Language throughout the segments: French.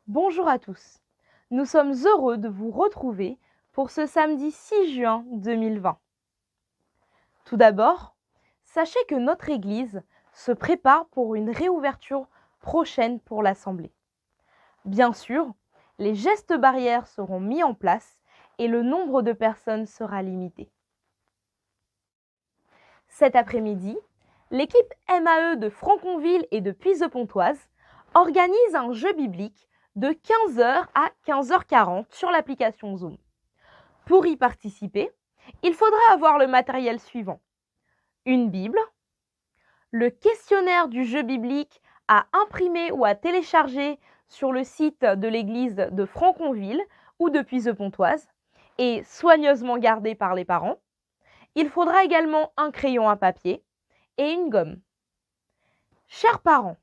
Bonjour à tous. Nous sommes heureux de vous retrouver pour ce samedi 6 juin 2020. Tout d'abord, sachez que notre Église se prépare pour une réouverture prochaine pour l'Assemblée. Bien sûr, les gestes barrières seront mis en place et le nombre de personnes sera limité. Cet après-midi, l'équipe MAE de Franconville et de Puise-de-Pontoise organise un jeu biblique de 15h à 15h40 sur l'application Zoom. Pour y participer, il faudra avoir le matériel suivant: une Bible, le questionnaire du jeu biblique à imprimer ou à télécharger sur le site de l'église de Franconville ou de Puise-de-Pontoise et soigneusement gardé par les parents. Il faudra également un crayon à papier et une gomme. Chers parents,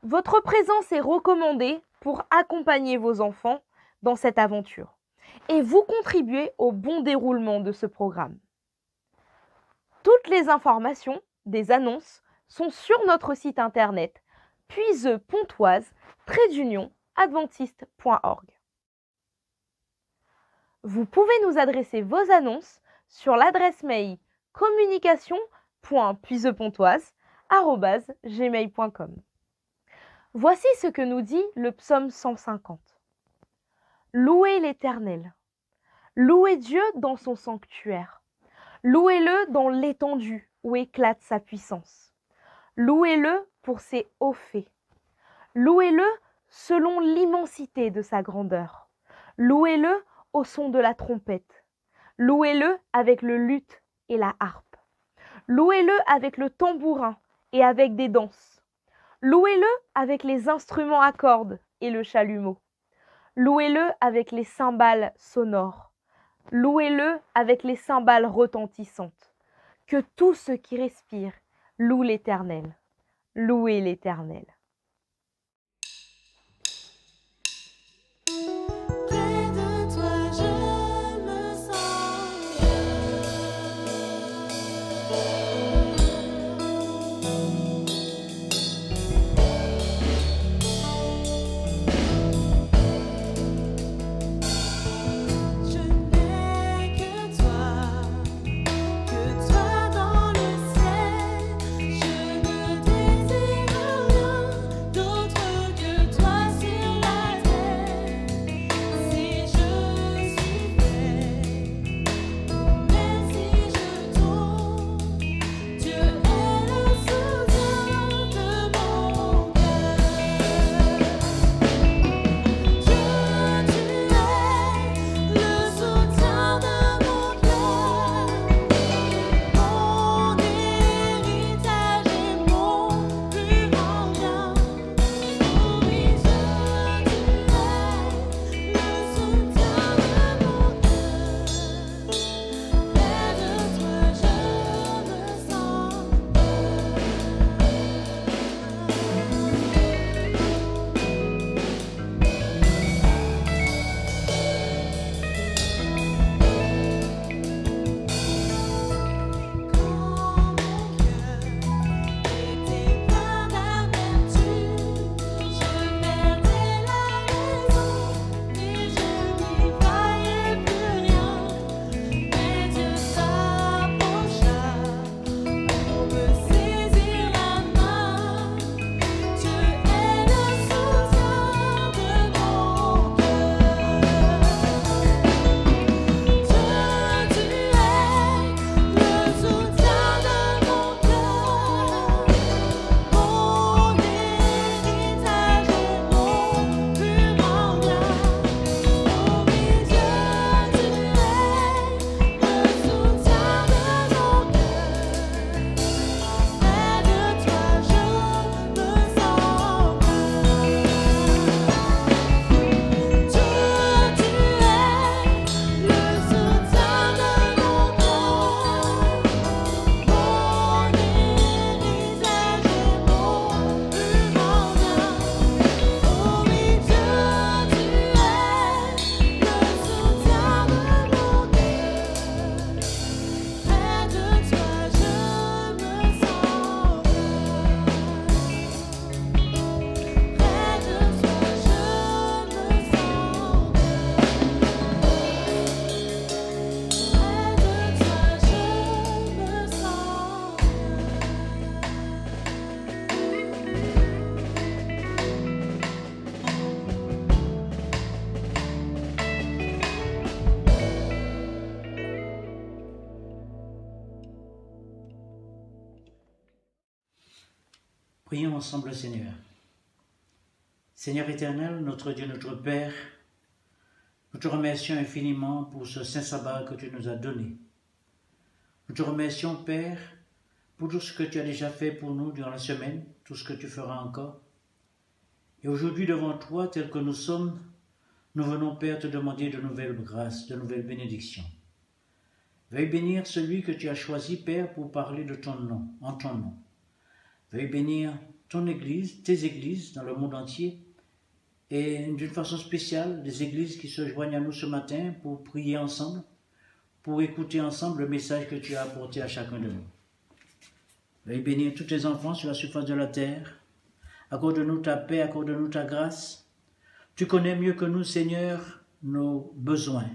votre présence est recommandée pour accompagner vos enfants dans cette aventure et vous contribuer au bon déroulement de ce programme. Toutes les informations des annonces sont sur notre site internet puisepontoise-adventiste.org. Vous pouvez nous adresser vos annonces sur l'adresse mail communication.puisepontoise@gmail.com. Voici ce que nous dit le psaume 150. Louez l'Éternel. Louez Dieu dans son sanctuaire. Louez-le dans l'étendue où éclate sa puissance. Louez-le pour ses hauts faits. Louez-le selon l'immensité de sa grandeur. Louez-le au son de la trompette. Louez-le avec le luth et la harpe. Louez-le avec le tambourin et avec des danses. Louez-le avec les instruments à cordes et le chalumeau. Louez-le avec les cymbales sonores. Louez-le avec les cymbales retentissantes. Que tout ce qui respire loue l'Éternel. Louez l'Éternel. Prions ensemble, Seigneur. Seigneur éternel, notre Dieu, notre Père, nous te remercions infiniment pour ce saint sabbat que tu nous as donné. Nous te remercions, Père, pour tout ce que tu as déjà fait pour nous durant la semaine, tout ce que tu feras encore. Et aujourd'hui, devant toi, tel que nous sommes, nous venons, Père, te demander de nouvelles grâces, de nouvelles bénédictions. Veuille bénir celui que tu as choisi, Père, pour parler de ton nom, en ton nom. Veuille bénir ton Église, tes églises dans le monde entier, et d'une façon spéciale, des églises qui se joignent à nous ce matin pour prier ensemble, pour écouter ensemble le message que tu as apporté à chacun de nous. Veuille bénir tous tes enfants sur la surface de la terre. Accorde-nous ta paix, accorde-nous ta grâce. Tu connais mieux que nous, Seigneur, nos besoins.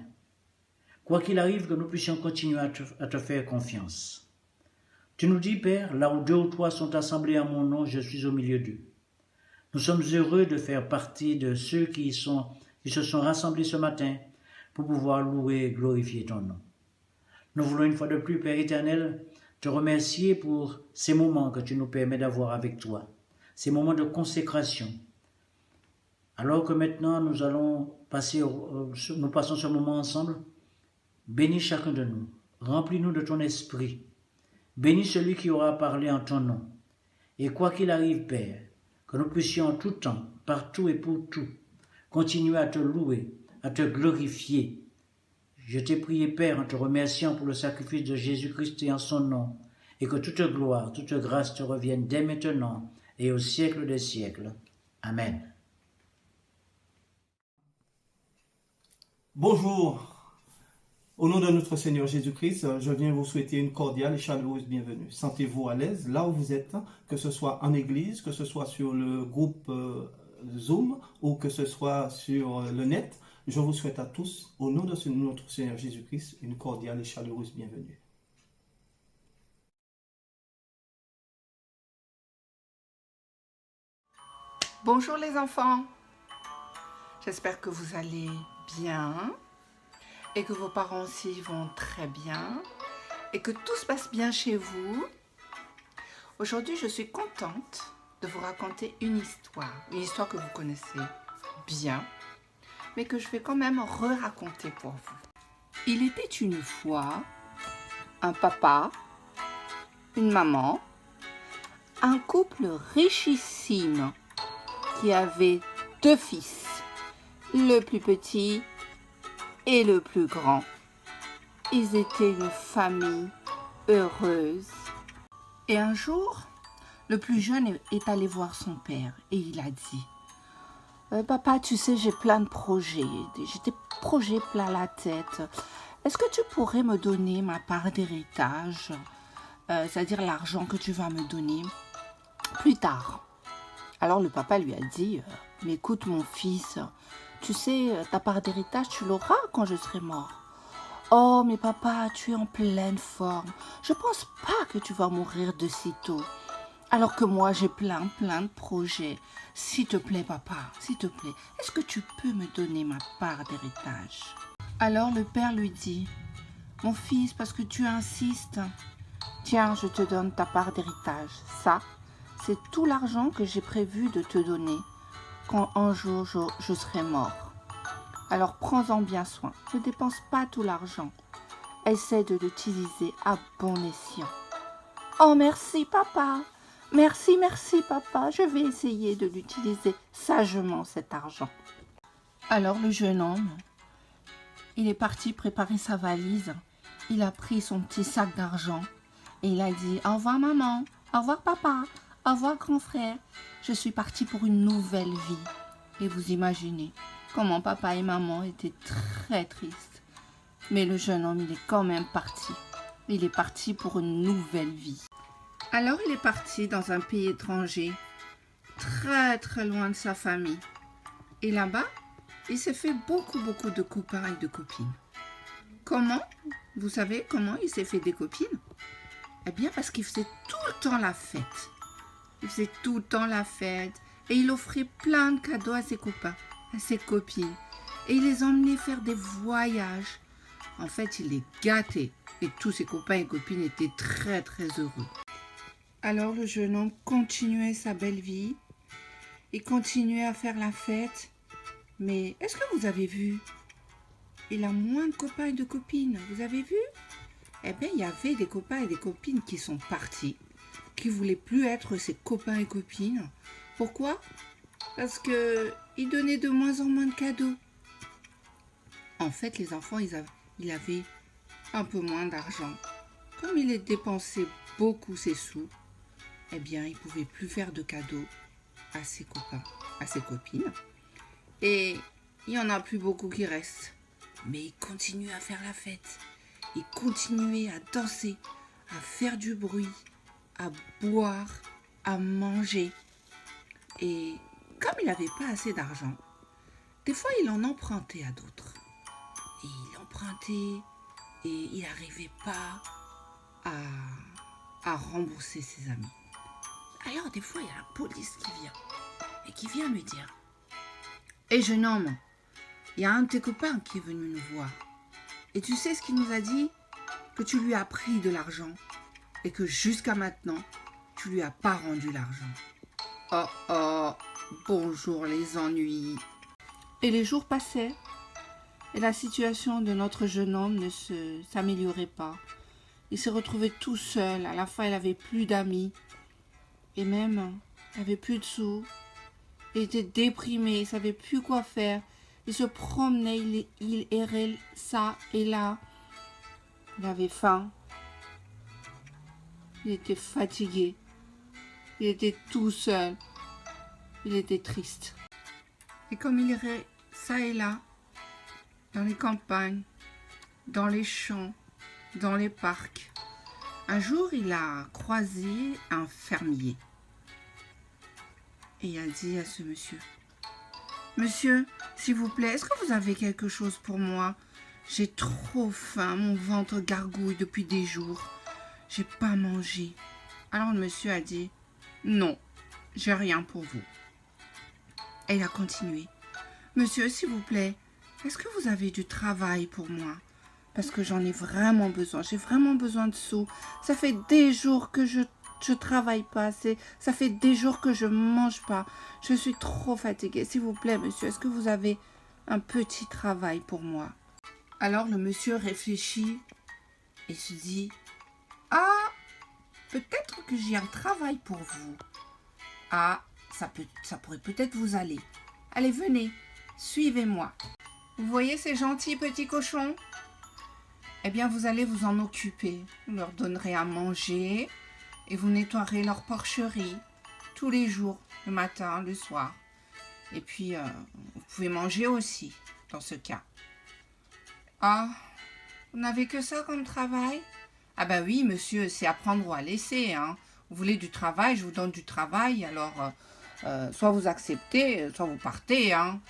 Quoi qu'il arrive, que nous puissions continuer à te faire confiance. Tu nous dis, Père, là où 2 ou 3 sont assemblés à mon nom, je suis au milieu d'eux. Nous sommes heureux de faire partie de ceux qui se sont rassemblés ce matin pour pouvoir louer et glorifier ton nom. Nous voulons une fois de plus, Père éternel, te remercier pour ces moments que tu nous permets d'avoir avec toi, ces moments de consécration. Alors que maintenant nous passons ce moment ensemble, bénis chacun de nous, remplis-nous de ton esprit, bénis celui qui aura parlé en ton nom. Et quoi qu'il arrive, Père, que nous puissions en tout temps, partout et pour tout, continuer à te louer, à te glorifier. Je t'ai prié, Père, en te remerciant pour le sacrifice de Jésus-Christ et en son nom, et que toute gloire, toute grâce te revienne dès maintenant et au siècle des siècles. Amen. Bonjour. Au nom de notre Seigneur Jésus-Christ, je viens vous souhaiter une cordiale et chaleureuse bienvenue. Sentez-vous à l'aise là où vous êtes, que ce soit en église, que ce soit sur le groupe Zoom ou que ce soit sur le net. Je vous souhaite à tous, au nom de notre Seigneur Jésus-Christ, une cordiale et chaleureuse bienvenue. Bonjour les enfants, j'espère que vous allez bien et que vos parents aussi vont très bien et que tout se passe bien chez vous. Aujourd'hui, je suis contente de vous raconter une histoire que vous connaissez bien, mais que je vais quand même re-raconter pour vous. Il était une fois un papa, une maman, un couple richissime qui avait 2 fils, le plus petit et le plus grand. Ils étaient une famille heureuse. Et un jour, le plus jeune est allé voir son père et il a dit « Papa, tu sais, j'ai plein de projets, j'ai des projets plein la tête. Est-ce que tu pourrais me donner ma part d'héritage, c'est-à-dire l'argent que tu vas me donner plus tard ?» Alors le papa lui a dit « Mais écoute mon fils, tu sais, ta part d'héritage, tu l'auras quand je serai mort. » « Oh, mais papa, tu es en pleine forme. Je pense pas que tu vas mourir de sitôt. Alors que moi, j'ai plein de projets. S'il te plaît, papa, s'il te plaît, est-ce que tu peux me donner ma part d'héritage ?» Alors le père lui dit « Mon fils, parce que tu insistes, tiens, je te donne ta part d'héritage. Ça, c'est tout l'argent que j'ai prévu de te donner quand un jour je serai mort. Alors prends-en bien soin, ne dépense pas tout l'argent. Essaie de l'utiliser à bon escient. »« Oh merci papa, merci papa, je vais essayer de l'utiliser sagement cet argent. » Alors le jeune homme, il est parti préparer sa valise. Il a pris son petit sac d'argent et il a dit « Au revoir maman, au revoir papa, au revoir grand frère, je suis parti pour une nouvelle vie. » Et vous imaginez comment papa et maman étaient très tristes. Mais le jeune homme, il est quand même parti. Il est parti pour une nouvelle vie. Alors il est parti dans un pays étranger, très loin de sa famille. Et là-bas, il s'est fait beaucoup de copains et de copines. Comment? Vous savez comment il s'est fait des copines? Eh bien parce qu'il faisait tout le temps la fête. Il faisait tout le temps la fête et il offrait plein de cadeaux à ses copains, à ses copines. Et il les emmenait faire des voyages. En fait, il les gâtait et tous ses copains et copines étaient très heureux. Alors le jeune homme continuait sa belle vie. Il continuait à faire la fête. Mais est-ce que vous avez vu? Il a moins de copains et de copines. Vous avez vu? Eh bien, il y avait des copains et des copines qui sont partis, qui ne voulaient plus être ses copains et copines. Pourquoi? Parce qu'ils donnaient de moins en moins de cadeaux. En fait, les enfants, il avait un peu moins d'argent. Comme il dépensait beaucoup ses sous, eh bien, il ne pouvait plus faire de cadeaux à ses copains, à ses copines. Et il n'y en a plus beaucoup qui restent. Mais il continuait à faire la fête. Il continuait à danser, à faire du bruit, à boire, à manger. Et comme il n'avait pas assez d'argent, des fois il en empruntait à d'autres. Et il empruntait et il n'arrivait pas à rembourser ses amis. Alors des fois il y a la police qui vient et qui vient lui dire: Hé jeune homme, il y a un de tes copains qui est venu nous voir. Et tu sais ce qu'il nous a dit? Que tu lui as pris de l'argent et que jusqu'à maintenant, tu lui as pas rendu l'argent. Oh oh, bonjour les ennuis. Et les jours passaient et la situation de notre jeune homme ne s'améliorait pas. Il s'est retrouvé tout seul. À la fin, il n'avait plus d'amis et même, il n'avait plus de sous. Il était déprimé, il ne savait plus quoi faire. Il se promenait, il errait ça et là. Il avait faim. Il était fatigué. Il était tout seul. Il était triste. Et comme il irait ça et là, dans les campagnes, dans les champs, dans les parcs, un jour il a croisé un fermier. Et il a dit à ce monsieur: Monsieur, s'il vous plaît, est-ce que vous avez quelque chose pour moi? J'ai trop faim, mon ventre gargouille depuis des jours. J'ai pas mangé. Alors le monsieur a dit: Non, j'ai rien pour vous. Et il a continué: Monsieur, s'il vous plaît, est-ce que vous avez du travail pour moi? Parce que j'en ai vraiment besoin. J'ai vraiment besoin de sous. Ça fait des jours que je travaille pas assez. Ça fait des jours que je mange pas. Je suis trop fatiguée. S'il vous plaît, monsieur, est-ce que vous avez un petit travail pour moi? Alors le monsieur réfléchit et se dit: Ah, peut-être que j'ai un travail pour vous. Ah, ça pourrait peut-être vous aller. Allez, venez, suivez-moi. Vous voyez ces gentils petits cochons? Eh bien, vous allez vous en occuper. Vous leur donnerez à manger et vous nettoierez leur porcherie tous les jours, le matin, le soir. Et puis, vous pouvez manger aussi, dans ce cas. Ah, vous n'avez que ça comme travail? Ah ben oui, monsieur, c'est à prendre ou à laisser, hein. Vous voulez du travail, je vous donne du travail, alors soit vous acceptez, soit vous partez, hein.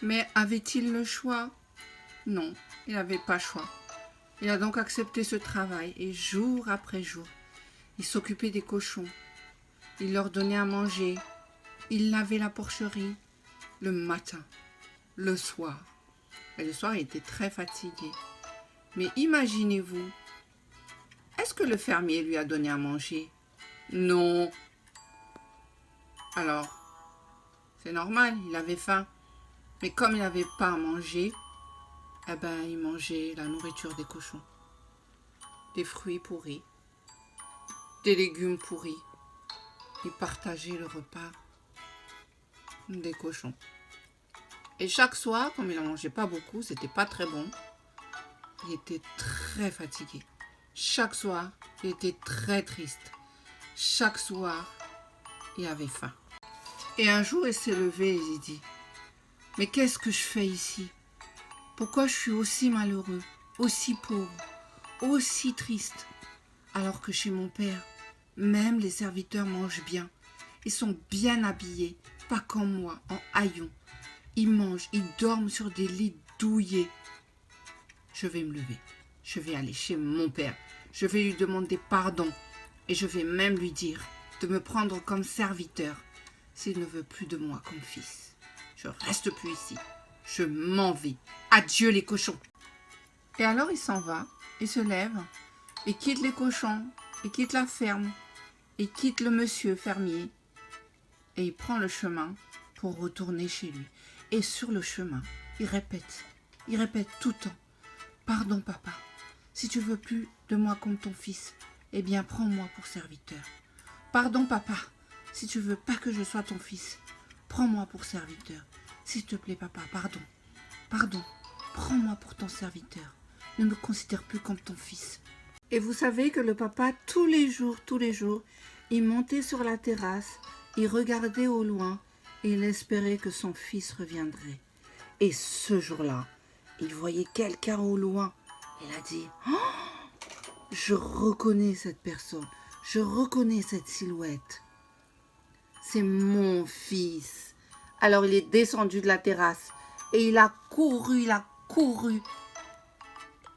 Mais avait-il le choix? Non, il n'avait pas le choix. Il a donc accepté ce travail et jour après jour, il s'occupait des cochons. Il leur donnait à manger. Il lavait la porcherie le matin, le soir. Et le soir, il était très fatigué. Mais imaginez-vous, est-ce que le fermier lui a donné à manger? Non. Alors, c'est normal, il avait faim. Mais comme il n'avait pas à manger, eh ben, il mangeait la nourriture des cochons. Des fruits pourris, des légumes pourris. Il partageait le repas des cochons. Et chaque soir, comme il n'en mangeait pas beaucoup, c'était pas très bon, il était très fatigué. Chaque soir, il était très triste. Chaque soir, il avait faim. Et un jour, il s'est levé et il dit: Mais qu'est-ce que je fais ici? Pourquoi je suis aussi malheureux, aussi pauvre, aussi triste, alors que chez mon père, même les serviteurs mangent bien. Ils sont bien habillés, pas comme moi, en haillons. Ils mangent, ils dorment sur des lits douillés. Je vais me lever. Je vais aller chez mon père. Je vais lui demander pardon. Et je vais même lui dire de me prendre comme serviteur s'il ne veut plus de moi comme fils. Je reste plus ici. Je m'en vais. Adieu les cochons. Et alors il s'en va, il se lève, il quitte les cochons, il quitte la ferme. il quitte le monsieur fermier et il prend le chemin pour retourner chez lui. Et sur le chemin, il répète tout le temps. Pardon papa, si tu veux plus de moi comme ton fils, eh bien prends-moi pour serviteur. Pardon papa, si tu veux pas que je sois ton fils, prends-moi pour serviteur. S'il te plaît papa, pardon, prends-moi pour ton serviteur. Ne me considère plus comme ton fils. Et vous savez que le papa, tous les jours, il montait sur la terrasse, il regardait au loin et il espérait que son fils reviendrait. Et ce jour-là, il voyait quelqu'un au loin. Il a dit « Oh, je reconnais cette personne, je reconnais cette silhouette. C'est mon fils. » Alors il est descendu de la terrasse et il a couru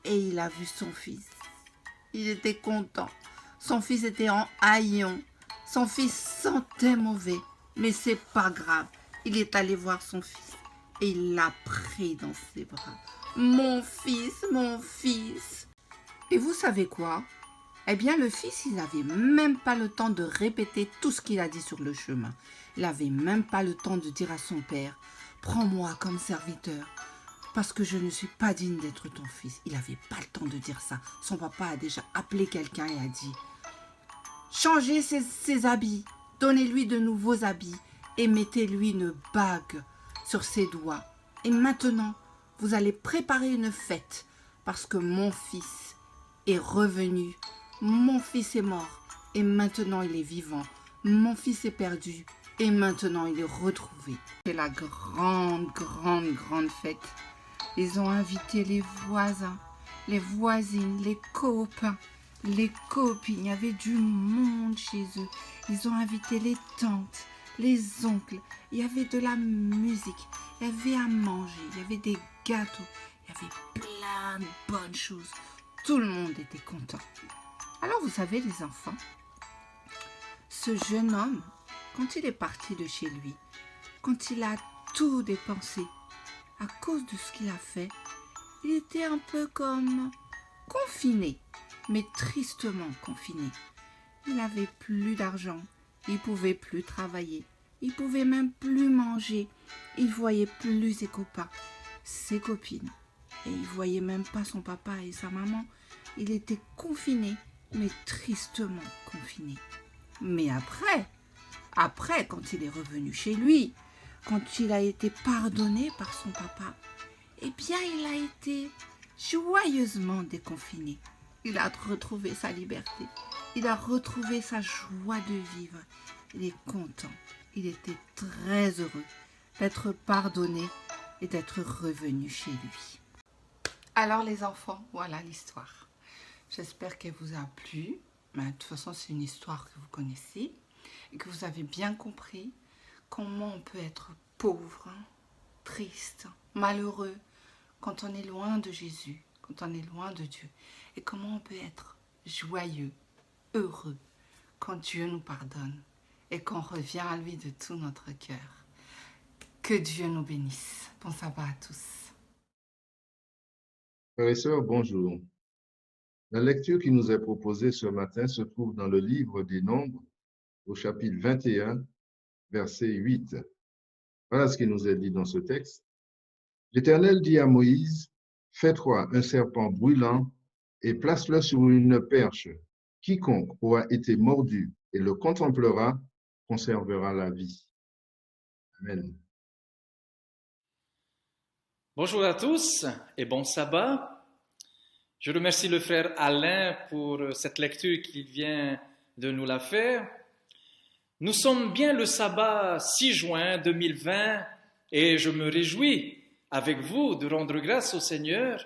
et il a vu son fils. Il était content. Son fils était en haillons. Son fils sentait mauvais. Mais c'est pas grave. Il est allé voir son fils et il l'a pris dans ses bras. Mon fils, mon fils. Et vous savez quoi? Eh bien, le fils, il n'avait même pas le temps de répéter tout ce qu'il a dit sur le chemin. Il n'avait même pas le temps de dire à son père, prends-moi comme serviteur, parce que je ne suis pas digne d'être ton fils. Il n'avait pas le temps de dire ça. Son papa a déjà appelé quelqu'un et a dit, changez ses habits, donnez-lui de nouveaux habits et mettez-lui une bague sur ses doigts. Et maintenant, vous allez préparer une fête parce que mon fils est revenu. Mon fils est mort et maintenant il est vivant. Mon fils est perdu et maintenant il est retrouvé. C'est la grande fête. Ils ont invité les voisins, les voisines, les copains, les copines. Il y avait du monde chez eux. Ils ont invité les tantes, les oncles. Il y avait de la musique. Il y avait à manger. Il y avait des gâteaux. Il y avait plein de bonnes choses. Tout le monde était content. Alors vous savez les enfants, ce jeune homme, quand il est parti de chez lui, quand il a tout dépensé, à cause de ce qu'il a fait, il était un peu comme confiné, mais tristement confiné. Il n'avait plus d'argent, il ne pouvait plus travailler, il ne pouvait même plus manger, il ne voyait plus ses copains, ses copines, et il ne voyait même pas son papa et sa maman. Il était confiné, mais tristement confiné. Mais après, quand il est revenu chez lui, quand il a été pardonné par son papa, eh bien, il a été joyeusement déconfiné. Il a retrouvé sa liberté. Il a retrouvé sa joie de vivre. Il est content. Il était très heureux d'être pardonné et d'être revenu chez lui. Alors les enfants, voilà l'histoire. J'espère qu'elle vous a plu. Mais de toute façon, c'est une histoire que vous connaissez et que vous avez bien compris comment on peut être pauvre, triste, malheureux quand on est loin de Jésus, quand on est loin de Dieu. Et comment on peut être joyeux, heureux quand Dieu nous pardonne et qu'on revient à lui de tout notre cœur. Que Dieu nous bénisse. Bon sabbat à tous. Frères et sœurs, bonjour. La lecture qui nous est proposée ce matin se trouve dans le livre des Nombres, au chapitre 21, verset 8. Voilà ce qui nous est dit dans ce texte. L'Éternel dit à Moïse, « Fais-toi un serpent brûlant et place-le sur une perche. Quiconque aura été mordu et le contemplera conservera la vie. » Amen. Bonjour à tous et bon sabbat. Je remercie le frère Alain pour cette lecture qu'il vient de nous la faire. Nous sommes bien le sabbat 6 juin 2020 et je me réjouis avec vous de rendre grâce au Seigneur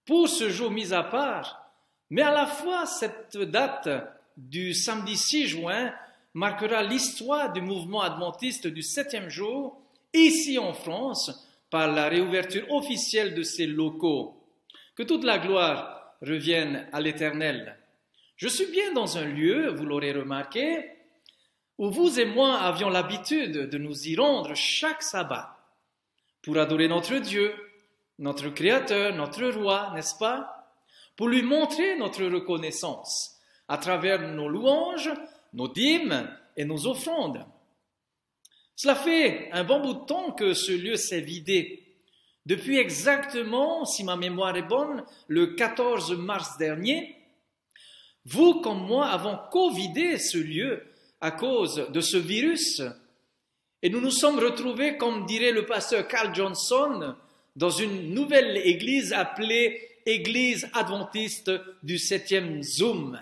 pour ce jour mis à part. Mais à la fois, cette date du samedi 6 juin marquera l'histoire du mouvement adventiste du 7e jour ici en France par la réouverture officielle de ses locaux. Que toute la gloire revienne à l'Éternel. Je suis bien dans un lieu, vous l'aurez remarqué, où vous et moi avions l'habitude de nous y rendre chaque sabbat pour adorer notre Dieu, notre Créateur, notre Roi, n'est-ce pas? Pour lui montrer notre reconnaissance à travers nos louanges, nos dîmes et nos offrandes. Cela fait un bon bout de temps que ce lieu s'est vidé. Depuis exactement, si ma mémoire est bonne, le 14 mars dernier, vous comme moi avons co-vidé ce lieu à cause de ce virus et nous nous sommes retrouvés, comme dirait le pasteur Carl Johnson, dans une nouvelle église appelée Église adventiste du 7e Zoom.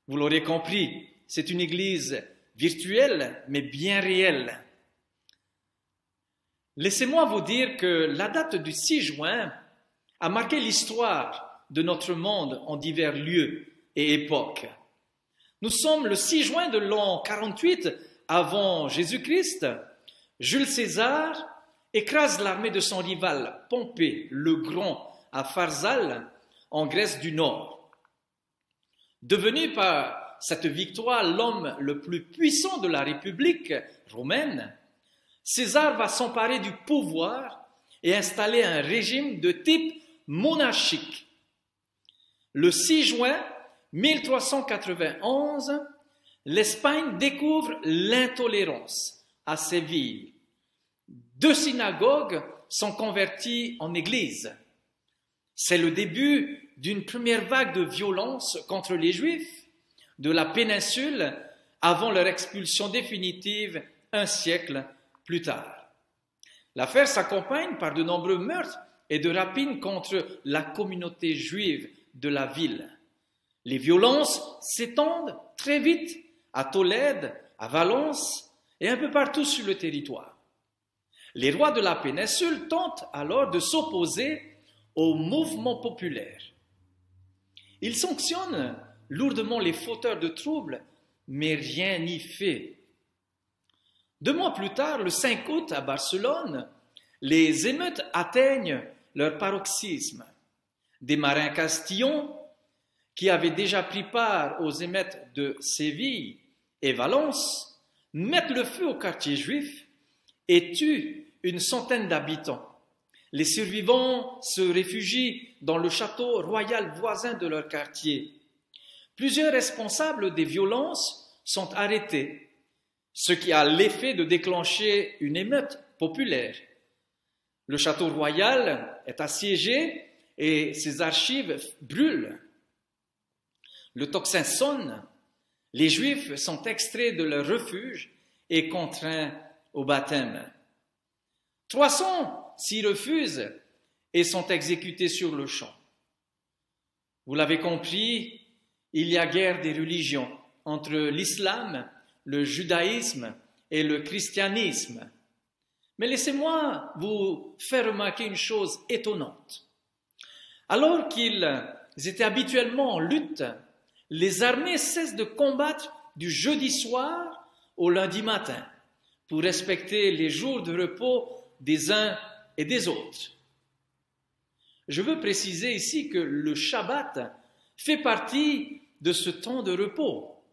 Vous l'aurez compris, c'est une église virtuelle mais bien réelle. Laissez-moi vous dire que la date du 6 juin a marqué l'histoire de notre monde en divers lieux et époques. Nous sommes le 6 juin de l'an 48 avant Jésus-Christ. Jules César écrase l'armée de son rival Pompée le Grand à Pharsale, en Grèce du Nord. Devenu par cette victoire l'homme le plus puissant de la République romaine, César va s'emparer du pouvoir et installer un régime de type monarchique. Le 6 juin 1391, l'Espagne découvre l'intolérance à Séville. 2 synagogues sont converties en églises. C'est le début d'une première vague de violence contre les Juifs de la péninsule avant leur expulsion définitive un siècle plus tard. L'affaire s'accompagne par de nombreux meurtres et de rapines contre la communauté juive de la ville. Les violences s'étendent très vite à Tolède, à Valence et un peu partout sur le territoire. Les rois de la péninsule tentent alors de s'opposer au mouvement populaire. Ils sanctionnent lourdement les fauteurs de troubles, mais rien n'y fait. 2 mois plus tard, le 5 août à Barcelone, les émeutes atteignent leur paroxysme. Des marins castillons, qui avaient déjà pris part aux émeutes de Séville et Valence, mettent le feu au quartier juif et tuent une centaine d'habitants. Les survivants se réfugient dans le château royal voisin de leur quartier. Plusieurs responsables des violences sont arrêtés, ce qui a l'effet de déclencher une émeute populaire. Le château royal est assiégé et ses archives brûlent. Le tocsin sonne, les Juifs sont extraits de leur refuge et contraints au baptême. 300 s'y refusent et sont exécutés sur le champ. Vous l'avez compris, il y a guerre des religions entre l'islam, le judaïsme et le christianisme. Mais laissez-moi vous faire remarquer une chose étonnante. Alors qu'ils étaient habituellement en lutte, les armées cessent de combattre du jeudi soir au lundi matin pour respecter les jours de repos des uns et des autres. Je veux préciser ici que le Shabbat fait partie de ce temps de repos.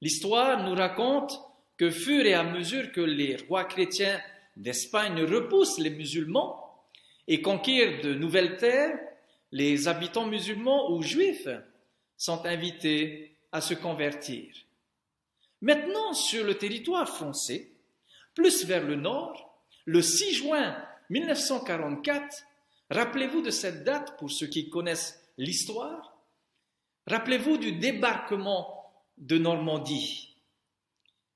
L'histoire nous raconte que fur et à mesure que les rois chrétiens d'Espagne repoussent les musulmans et conquièrent de nouvelles terres, les habitants musulmans ou juifs sont invités à se convertir. Maintenant, sur le territoire français, plus vers le nord, le 6 juin 1944, rappelez-vous de cette date pour ceux qui connaissent l'histoire, rappelez-vous du débarquement de Normandie.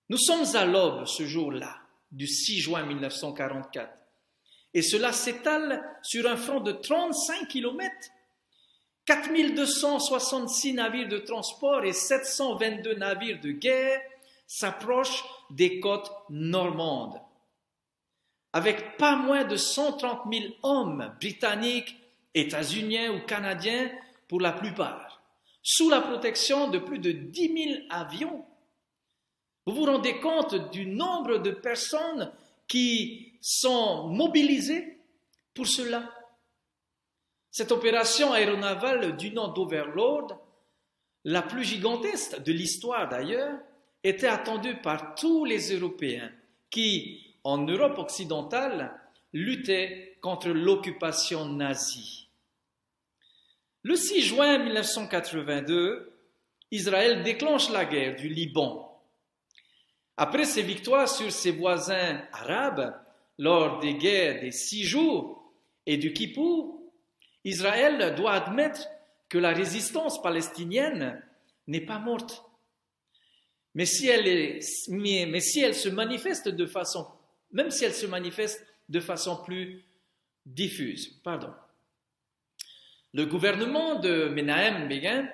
Nous sommes à l'aube ce jour-là, du 6 juin 1944, et cela s'étale sur un front de 35 kilomètres. 4266 navires de transport et 722 navires de guerre s'approchent des côtes normandes, avec pas moins de 130 000 hommes britanniques, états-uniens ou canadiens pour la plupart, sous la protection de plus de 10 000 avions. Vous vous rendez compte du nombre de personnes qui sont mobilisées pour cela? Cette opération aéronavale du nom d'Overlord, la plus gigantesque de l'histoire d'ailleurs, était attendue par tous les Européens qui, en Europe occidentale, luttaient contre l'occupation nazie. Le 6 juin 1982, Israël déclenche la guerre du Liban. Après ses victoires sur ses voisins arabes, lors des guerres des 6 jours et du Kippour, Israël doit admettre que la résistance palestinienne n'est pas morte. Mais si elle se manifeste de façon, même si elle se manifeste de façon plus diffuse. Le gouvernement de Menahem Begin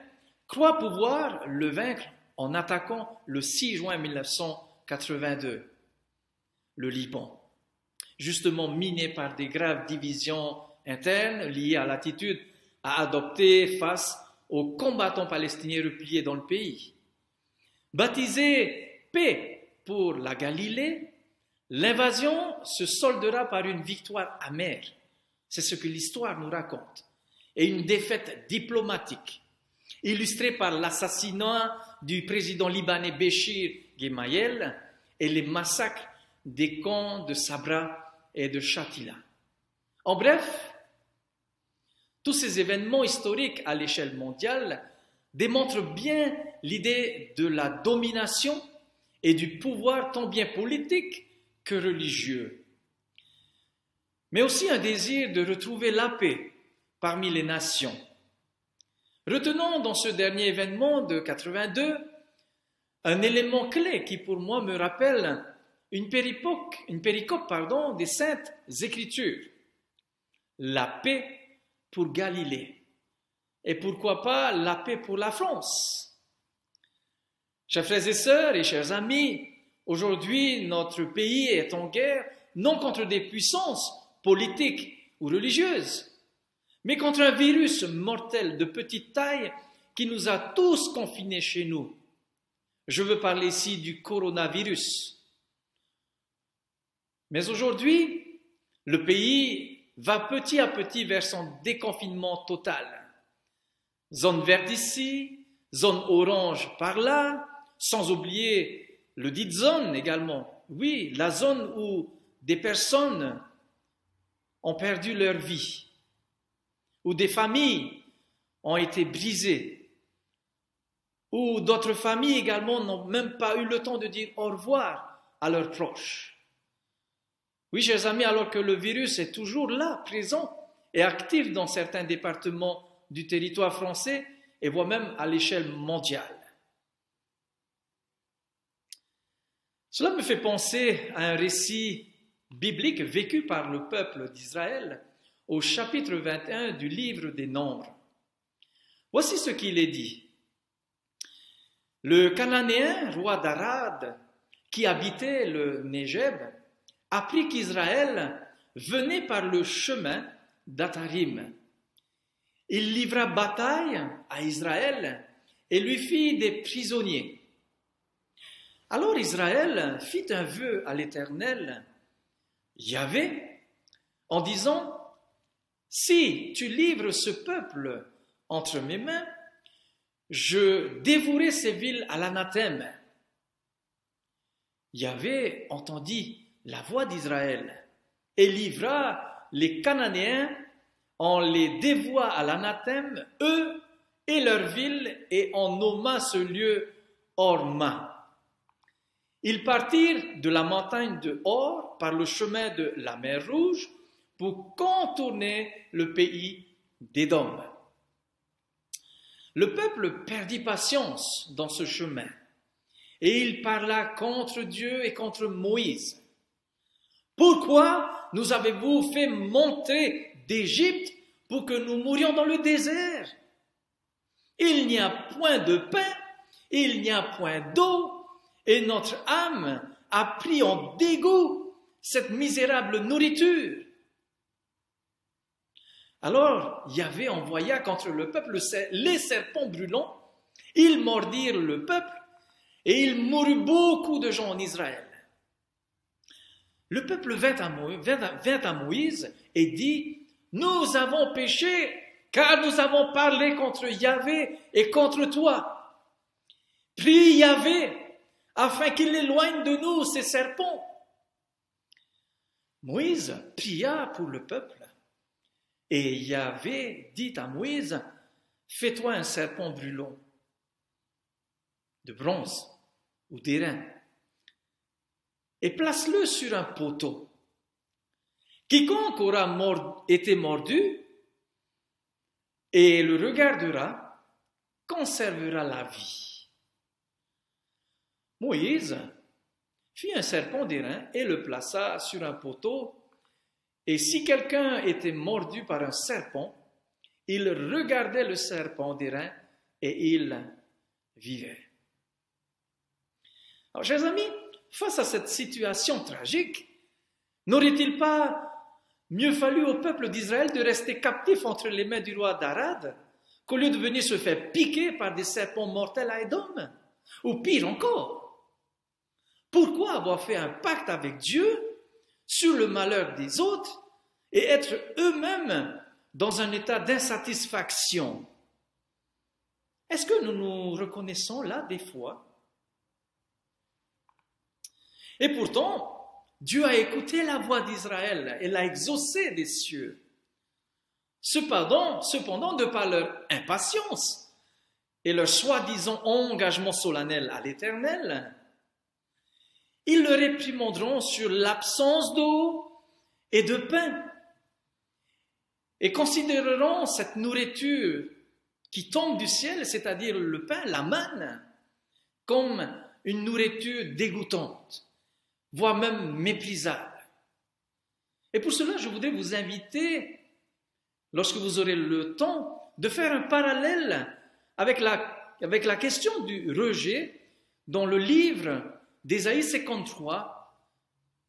croit pouvoir le vaincre en attaquant le 6 juin 1982 le Liban, justement miné par des graves divisions internes liées à l'attitude à adopter face aux combattants palestiniens repliés dans le pays. Baptisée paix pour la Galilée, l'invasion se soldera par une victoire amère. C'est ce que l'histoire nous raconte. Et une défaite diplomatique, illustrée par l'assassinat du président libanais Béchir Gemayel et les massacres des camps de Sabra et de Shatila. En bref, tous ces événements historiques à l'échelle mondiale démontrent bien l'idée de la domination et du pouvoir tant bien politique que religieux, mais aussi un désir de retrouver la paix parmi les nations. Retenons dans ce dernier événement de 82 un élément clé qui pour moi me rappelle une péricope des Saintes Écritures. La paix pour Galilée. Et pourquoi pas la paix pour la France? Chers frères et sœurs et chers amis, aujourd'hui notre pays est en guerre non contre des puissances politiques ou religieuses, mais contre un virus mortel de petite taille qui nous a tous confinés chez nous. Je veux parler ici du coronavirus. Mais aujourd'hui, le pays va petit à petit vers son déconfinement total. Zone verte ici, zone orange par là, sans oublier le dit zone également. Oui, la zone où des personnes ont perdu leur vie, où des familles ont été brisées, où d'autres familles également n'ont même pas eu le temps de dire au revoir à leurs proches. Oui, chers amis, alors que le virus est toujours là, présent et actif dans certains départements du territoire français et voire même à l'échelle mondiale. Cela me fait penser à un récit biblique vécu par le peuple d'Israël au chapitre 21 du livre des Nombres. Voici ce qu'il est dit. Le Cananéen, roi d'Arad, qui habitait le Négeb, apprit qu'Israël venait par le chemin d'Atarim. Il livra bataille à Israël et lui fit des prisonniers. Alors Israël fit un vœu à l'Éternel, Yahvé, en disant, « Si tu livres ce peuple entre mes mains, je dévouerai ces villes à l'anathème. » Yahvé entendit la voix d'Israël et livra les Cananéens en les dévoua à l'anathème, eux et leurs villes, et en nomma ce lieu Horma. Ils partirent de la montagne de Hor par le chemin de la mer Rouge pour contourner le pays d'Édom. Le peuple perdit patience dans ce chemin et il parla contre Dieu et contre Moïse. « Pourquoi nous avez-vous fait monter d'Égypte pour que nous mourions dans le désert? Il n'y a point de pain, il n'y a point d'eau, et notre âme a pris en dégoût cette misérable nourriture. » Alors Yahvé envoya contre le peuple les serpents brûlants, ils mordirent le peuple, et il mourut beaucoup de gens en Israël. Le peuple vint à Moïse et dit, « Nous avons péché, car nous avons parlé contre Yahvé et contre toi. Prie Yahvé, afin qu'il éloigne de nous ces serpents. » Moïse pria pour le peuple, et Yahvé dit à Moïse, « Fais-toi un serpent brûlant. » de bronze ou d'airain et place-le sur un poteau. Quiconque aura été mordu et le regardera conservera la vie. Moïse fit un serpent d'airain et le plaça sur un poteau, et si quelqu'un était mordu par un serpent, il regardait le serpent d'airain et il vivait. Alors, chers amis, face à cette situation tragique, n'aurait-il pas mieux fallu au peuple d'Israël de rester captif entre les mains du roi d'Arad qu'au lieu de venir se faire piquer par des serpents mortels à Édom? Ou pire encore, pourquoi avoir fait un pacte avec Dieu sur le malheur des autres et être eux-mêmes dans un état d'insatisfaction? Est-ce que nous nous reconnaissons là des fois? Et pourtant, Dieu a écouté la voix d'Israël et l'a exaucé des cieux. Cependant, de par leur impatience et leur soi-disant engagement solennel à l'Éternel, ils le réprimanderont sur l'absence d'eau et de pain et considéreront cette nourriture qui tombe du ciel, c'est-à-dire le pain, la manne, comme une nourriture dégoûtante, voire même méprisable. Et pour cela, je voudrais vous inviter, lorsque vous aurez le temps, de faire un parallèle avec la question du rejet dans le livre d'Ésaïe 53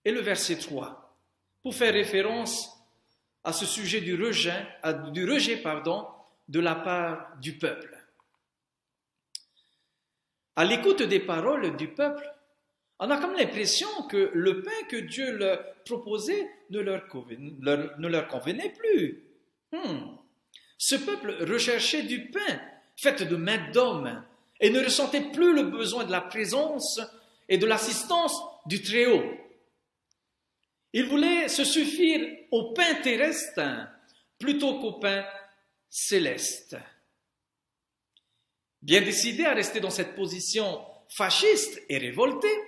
et le verset 3, pour faire référence à ce sujet du rejet de la part du peuple. À l'écoute des paroles du peuple, on a comme l'impression que le pain que Dieu leur proposait ne leur convenait plus. Ce peuple recherchait du pain fait de mains d'hommes et ne ressentait plus le besoin de la présence et de l'assistance du Très-Haut. Il voulait se suffire au pain terrestre plutôt qu'au pain céleste. Bien décidé à rester dans cette position fasciste et révoltée,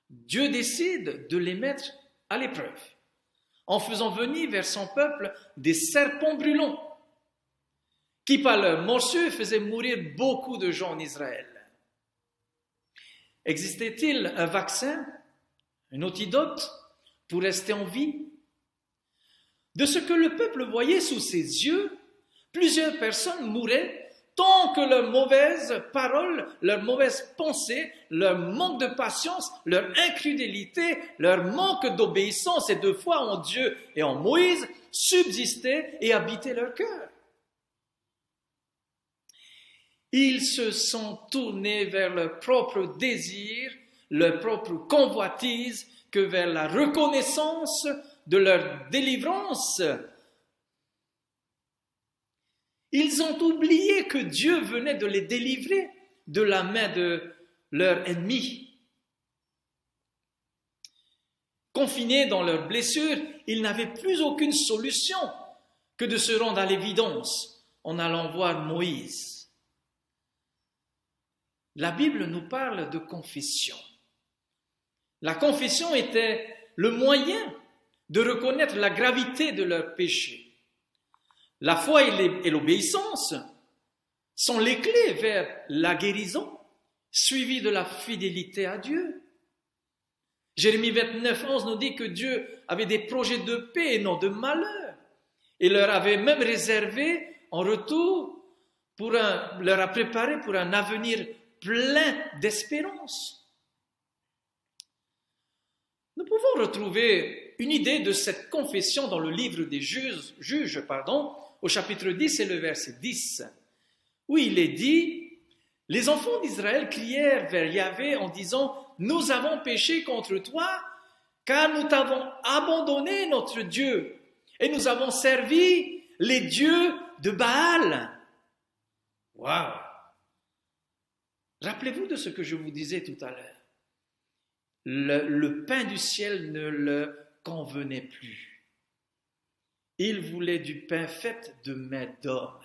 Dieu décide de les mettre à l'épreuve en faisant venir vers son peuple des serpents brûlants qui, par leurs morsures, faisaient mourir beaucoup de gens en Israël. Existait-il un vaccin, un antidote pour rester en vie? De ce que le peuple voyait sous ses yeux, plusieurs personnes mouraient tant que leurs mauvaises paroles, leurs mauvaises pensées, leur manque de patience, leur incrédulité, leur manque d'obéissance et de foi en Dieu et en Moïse subsistaient et habitaient leur cœur. Ils se sont tournés vers leur propre désir, leur propre convoitise, que vers la reconnaissance de leur délivrance. Ils ont oublié que Dieu venait de les délivrer de la main de leurs ennemis. Confinés dans leurs blessures, ils n'avaient plus aucune solution que de se rendre à l'évidence en allant voir Moïse. La Bible nous parle de confession. La confession était le moyen de reconnaître la gravité de leur péché. La foi et l'obéissance sont les clés vers la guérison, suivie de la fidélité à Dieu. Jérémie 29, 11 nous dit que Dieu avait des projets de paix et non de malheur, et leur avait même réservé en retour leur a préparé pour un avenir plein d'espérance. Nous pouvons retrouver une idée de cette confession dans le livre des juges, au chapitre 10 et le verset 10, où il est dit « Les enfants d'Israël crièrent vers Yahvé en disant « Nous avons péché contre toi, car nous t'avons abandonné notre Dieu, et nous avons servi les dieux de Baal. » Waouh! Rappelez-vous de ce que je vous disais tout à l'heure. Le pain du ciel ne le convenait plus. Il voulait du pain fait de mains d'hommes.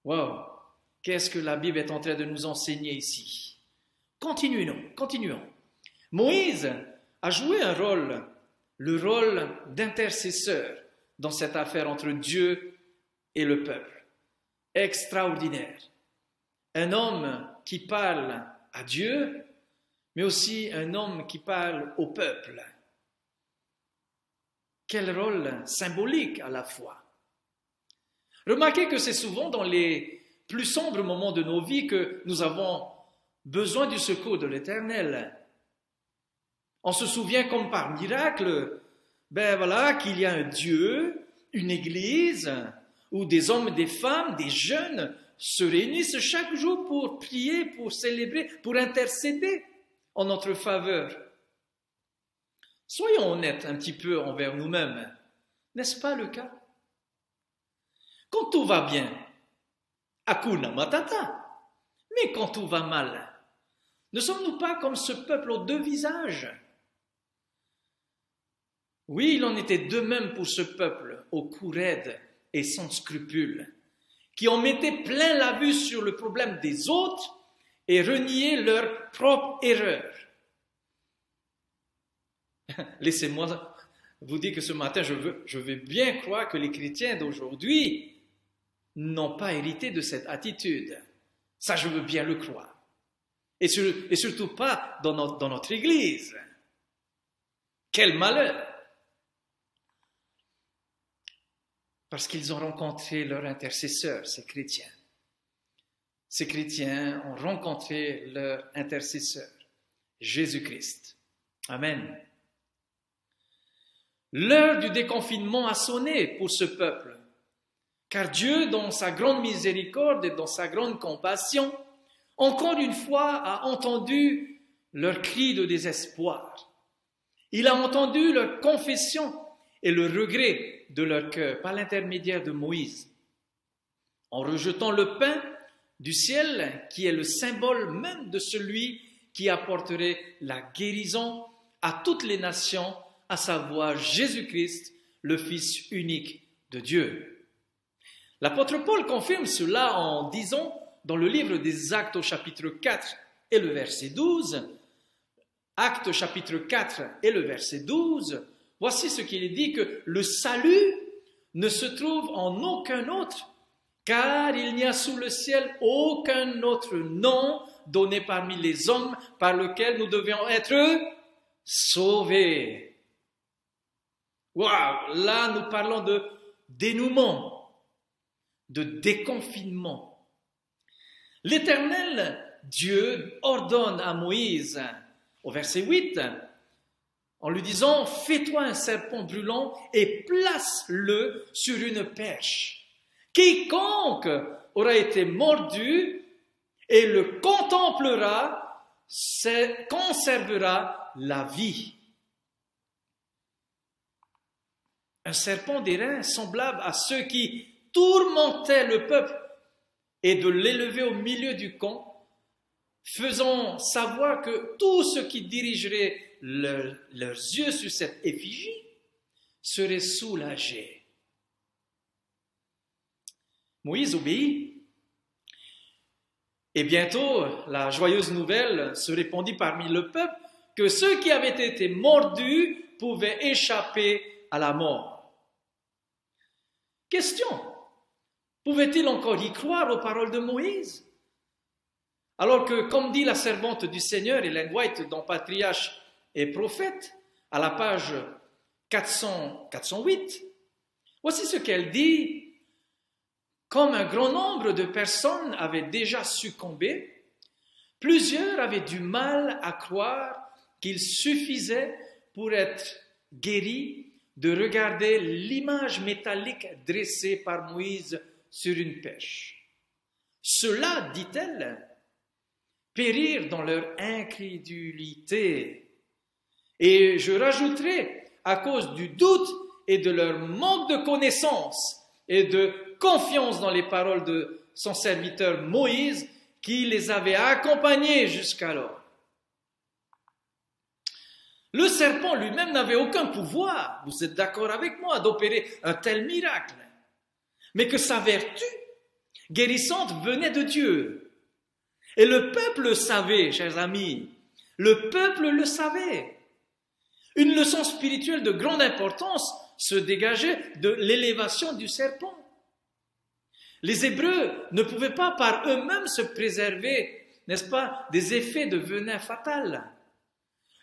Wow! Qu'est-ce que la Bible est en train de nous enseigner ici? Continuons. Moïse a joué un rôle, le rôle d'intercesseur dans cette affaire entre Dieu et le peuple. Extraordinaire. Un homme qui parle à Dieu, mais aussi un homme qui parle au peuple. Quel rôle symbolique à la fois. Remarquez que c'est souvent dans les plus sombres moments de nos vies que nous avons besoin du secours de l'Éternel. On se souvient comme par miracle, qu'il y a un Dieu, une église, où des hommes, des femmes, des jeunes se réunissent chaque jour pour prier, pour célébrer, pour intercéder en notre faveur. Soyons honnêtes un petit peu envers nous-mêmes. N'est-ce pas le cas? Quand tout va bien, Hakuna Matata. Mais quand tout va mal, ne sommes-nous pas comme ce peuple aux deux visages? Oui, il en était de même pour ce peuple au cou raide et sans scrupules, qui en mettaient plein la vue sur le problème des autres et reniaient leur propre erreur. Laissez-moi vous dire que ce matin, je veux bien croire que les chrétiens d'aujourd'hui n'ont pas hérité de cette attitude. Ça, je veux bien le croire. Et surtout pas dans notre Église. Quel malheur! Parce qu'ils ont rencontré leur intercesseur, ces chrétiens. Ces chrétiens ont rencontré leur intercesseur, Jésus-Christ. Amen. L'heure du déconfinement a sonné pour ce peuple, car Dieu, dans sa grande miséricorde et dans sa grande compassion, encore une fois a entendu leur cri de désespoir. Il a entendu leur confession et le regret de leur cœur par l'intermédiaire de Moïse. En rejetant le pain du ciel, qui est le symbole même de celui qui apporterait la guérison à toutes les nations, à savoir Jésus-Christ, le Fils unique de Dieu. L'apôtre Paul confirme cela en disant dans le livre des Actes au chapitre 4 et le verset 12, Actes chapitre 4 et le verset 12, voici ce qu'il est dit, que le salut ne se trouve en aucun autre, car il n'y a sous le ciel aucun autre nom donné parmi les hommes par lequel nous devions être sauvés. Waouh, là nous parlons de dénouement, de déconfinement. L'Éternel Dieu ordonne à Moïse, au verset 8, en lui disant « Fais-toi un serpent brûlant et place-le sur une perche. Quiconque aura été mordu et le contemplera, conservera la vie. » Un serpent d'airain semblable à ceux qui tourmentaient le peuple et de l'élever au milieu du camp, faisant savoir que tous ceux qui dirigeraient leurs yeux sur cette effigie seraient soulagés. Moïse obéit. Et bientôt, la joyeuse nouvelle se répandit parmi le peuple que ceux qui avaient été mordus pouvaient échapper à la mort. Question, pouvait-il encore y croire aux paroles de Moïse? Alors que, comme dit la servante du Seigneur, Ellen White, dans Patriarche et Prophète, à la page 408, voici ce qu'elle dit. Comme un grand nombre de personnes avaient déjà succombé, plusieurs avaient du mal à croire qu'il suffisait pour être guéris de regarder l'image métallique dressée par Moïse sur une perche. Ceux-là, dit-elle, périrent dans leur incrédulité. Et je rajouterai, à cause du doute et de leur manque de connaissance et de confiance dans les paroles de son serviteur Moïse, qui les avait accompagnés jusqu'alors. Le serpent lui-même n'avait aucun pouvoir, vous êtes d'accord avec moi, d'opérer un tel miracle. Mais que sa vertu guérissante venait de Dieu. Et le peuple le savait, chers amis. Le peuple le savait. Une leçon spirituelle de grande importance se dégageait de l'élévation du serpent. Les Hébreux ne pouvaient pas par eux-mêmes se préserver, n'est-ce pas, des effets de venin fatal.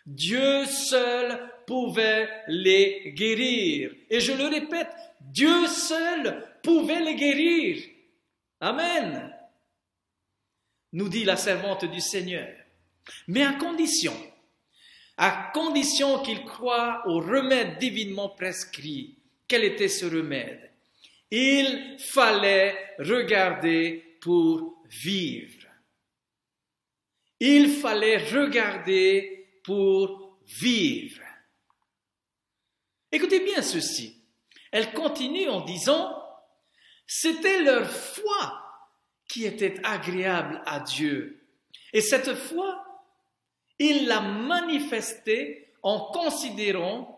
Dieu seul pouvait les guérir. Et je le répète, Dieu seul pouvait les guérir. Amen. Nous dit la servante du Seigneur. Mais à condition qu'il croie au remède divinement prescrit. Quel était ce remède? Il fallait regarder pour vivre. Il fallait regarder pour vivre. Écoutez bien ceci. Elle continue en disant, c'était leur foi qui était agréable à Dieu. Et cette foi, il l'a manifestée en considérant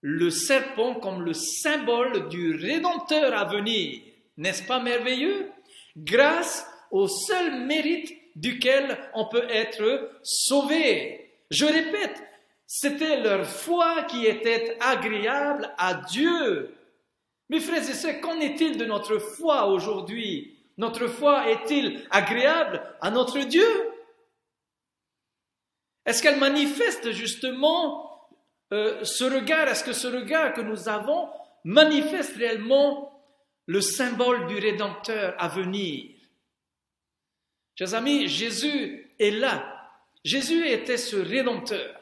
le serpent comme le symbole du Rédempteur à venir. N'est-ce pas merveilleux? Grâce au seul mérite duquel on peut être sauvé. Je répète, c'était leur foi qui était agréable à Dieu. Mes frères et sœurs, qu'en est-il de notre foi aujourd'hui? Notre foi est-il agréable à notre Dieu? Est-ce qu'elle manifeste justement ce regard? Est-ce que ce regard que nous avons manifeste réellement le symbole du Rédempteur à venir? Chers amis, Jésus est là. Jésus était ce Rédempteur.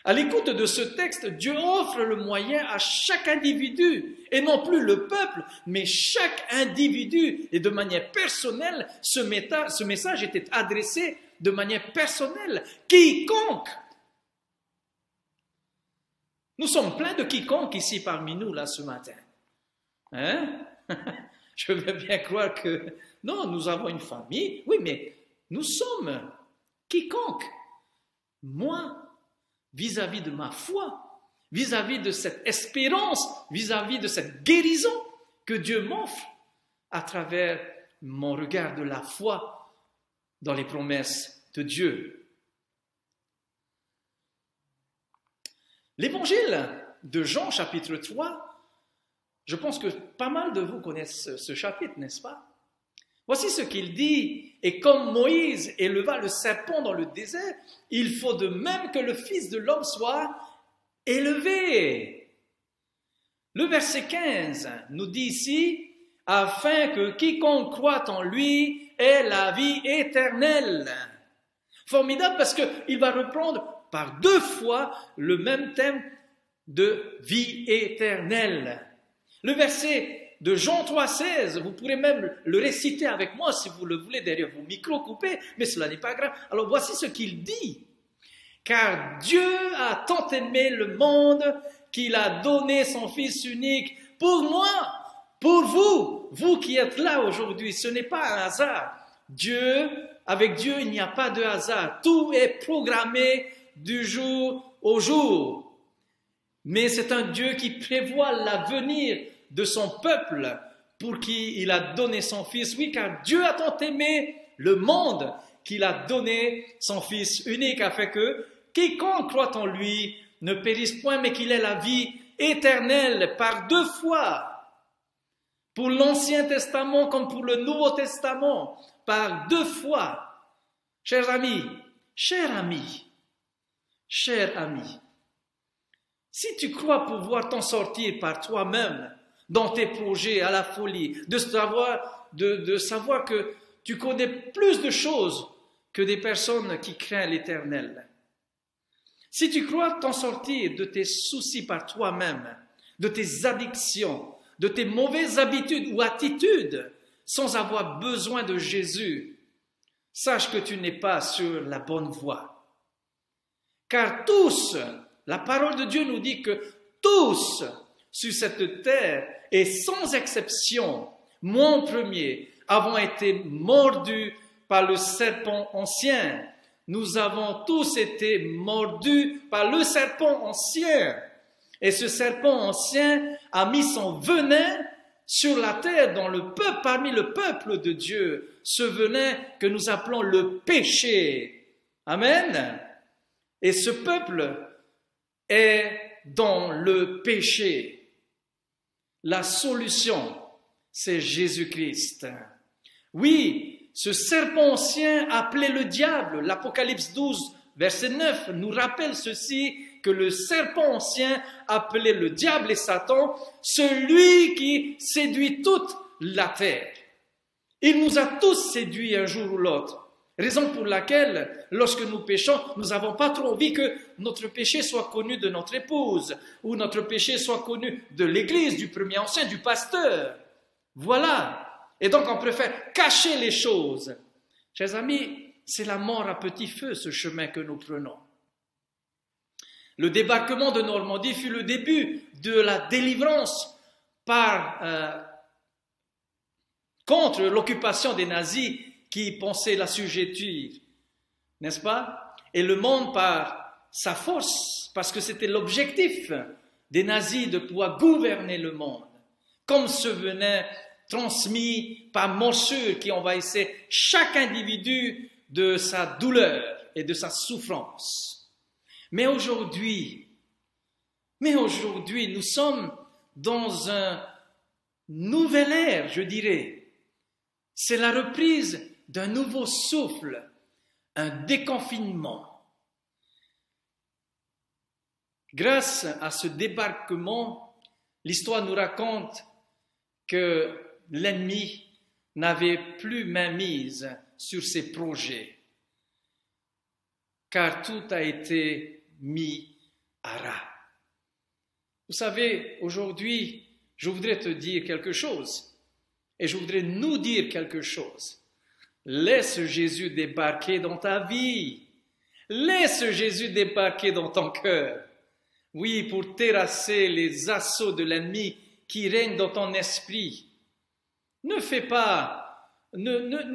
À l'écoute de ce texte, Dieu offre le moyen à chaque individu, et non plus le peuple, mais chaque individu, et de manière personnelle, ce message était adressé de manière personnelle. Quiconque. Nous sommes pleins de quiconque ici parmi nous, là, ce matin. Hein? Je veux bien croire que... Non, nous avons une famille, oui, mais nous sommes quiconque. Moi, vis-à-vis de ma foi, vis-à-vis de cette espérance, vis-à-vis de cette guérison que Dieu m'offre à travers mon regard de la foi dans les promesses de Dieu. L'évangile de Jean, chapitre 3, je pense que pas mal de vous connaissent ce chapitre, n'est-ce pas? Voici ce qu'il dit, et comme Moïse éleva le serpent dans le désert, il faut de même que le Fils de l'homme soit élevé. Le verset 15 nous dit ici, afin que quiconque croit en lui ait la vie éternelle. Formidable parce qu'il va reprendre par 2 fois le même thème de vie éternelle. Le verset de Jean 3,16, vous pourrez même le réciter avec moi si vous le voulez derrière vos micros coupés, mais cela n'est pas grave. Alors voici ce qu'il dit. Car Dieu a tant aimé le monde qu'il a donné son Fils unique pour moi, pour vous, vous qui êtes là aujourd'hui. Ce n'est pas un hasard. Avec Dieu, il n'y a pas de hasard. Tout est programmé du jour au jour. Mais c'est un Dieu qui prévoit l'avenir de son peuple pour qui il a donné son Fils. Oui, car Dieu a tant aimé le monde qu'il a donné son Fils unique afin que quiconque croit en lui ne périsse point mais qu'il ait la vie éternelle par 2 fois. Pour l'Ancien Testament comme pour le Nouveau Testament, par 2 fois. Chers amis, si tu crois pouvoir t'en sortir par toi-même, dans tes projets à la folie, de savoir que tu connais plus de choses que des personnes qui craignent l'Éternel. Si tu crois t'en sortir de tes soucis par toi-même, de tes addictions, de tes mauvaises habitudes ou attitudes, sans avoir besoin de Jésus, sache que tu n'es pas sur la bonne voie. Car tous, la parole de Dieu nous dit que tous sur cette terre, et sans exception, moi en premier, avons été mordus par le serpent ancien. Nous avons tous été mordus par le serpent ancien. Et ce serpent ancien a mis son venin sur la terre, dans le peuple, parmi le peuple de Dieu, ce venin que nous appelons le péché. Amen. Et ce peuple est dans le péché. La solution, c'est Jésus-Christ. Oui, ce serpent ancien appelé le diable, l'Apocalypse 12, verset 9, nous rappelle ceci, que le serpent ancien appelé le diable et Satan, celui qui séduit toute la terre. Il nous a tous séduits un jour ou l'autre. Raison pour laquelle, lorsque nous péchons, nous n'avons pas trop envie que notre péché soit connu de notre épouse, ou notre péché soit connu de l'église, du premier ancien, du pasteur. Voilà. Et donc on préfère cacher les choses. Chers amis, c'est la mort à petit feu, ce chemin que nous prenons. Le débarquement de Normandie fut le début de la délivrance contre l'occupation des nazis qui pensaient l'assujettir, n'est-ce pas? Et le monde, par sa force, parce que c'était l'objectif des nazis de pouvoir gouverner le monde, comme ce venin transmis par morsure qui envahissait chaque individu de sa douleur et de sa souffrance. Mais aujourd'hui, nous sommes dans un nouvel ère, je dirais. C'est la reprise d'un nouveau souffle, un déconfinement. Grâce à ce débarquement, l'histoire nous raconte que l'ennemi n'avait plus mainmise sur ses projets, car tout a été mis à ras. Vous savez, aujourd'hui, je voudrais te dire quelque chose, et je voudrais nous dire quelque chose. Laisse Jésus débarquer dans ta vie. Laisse Jésus débarquer dans ton cœur. Oui, pour terrasser les assauts de l'ennemi qui règne dans ton esprit. Ne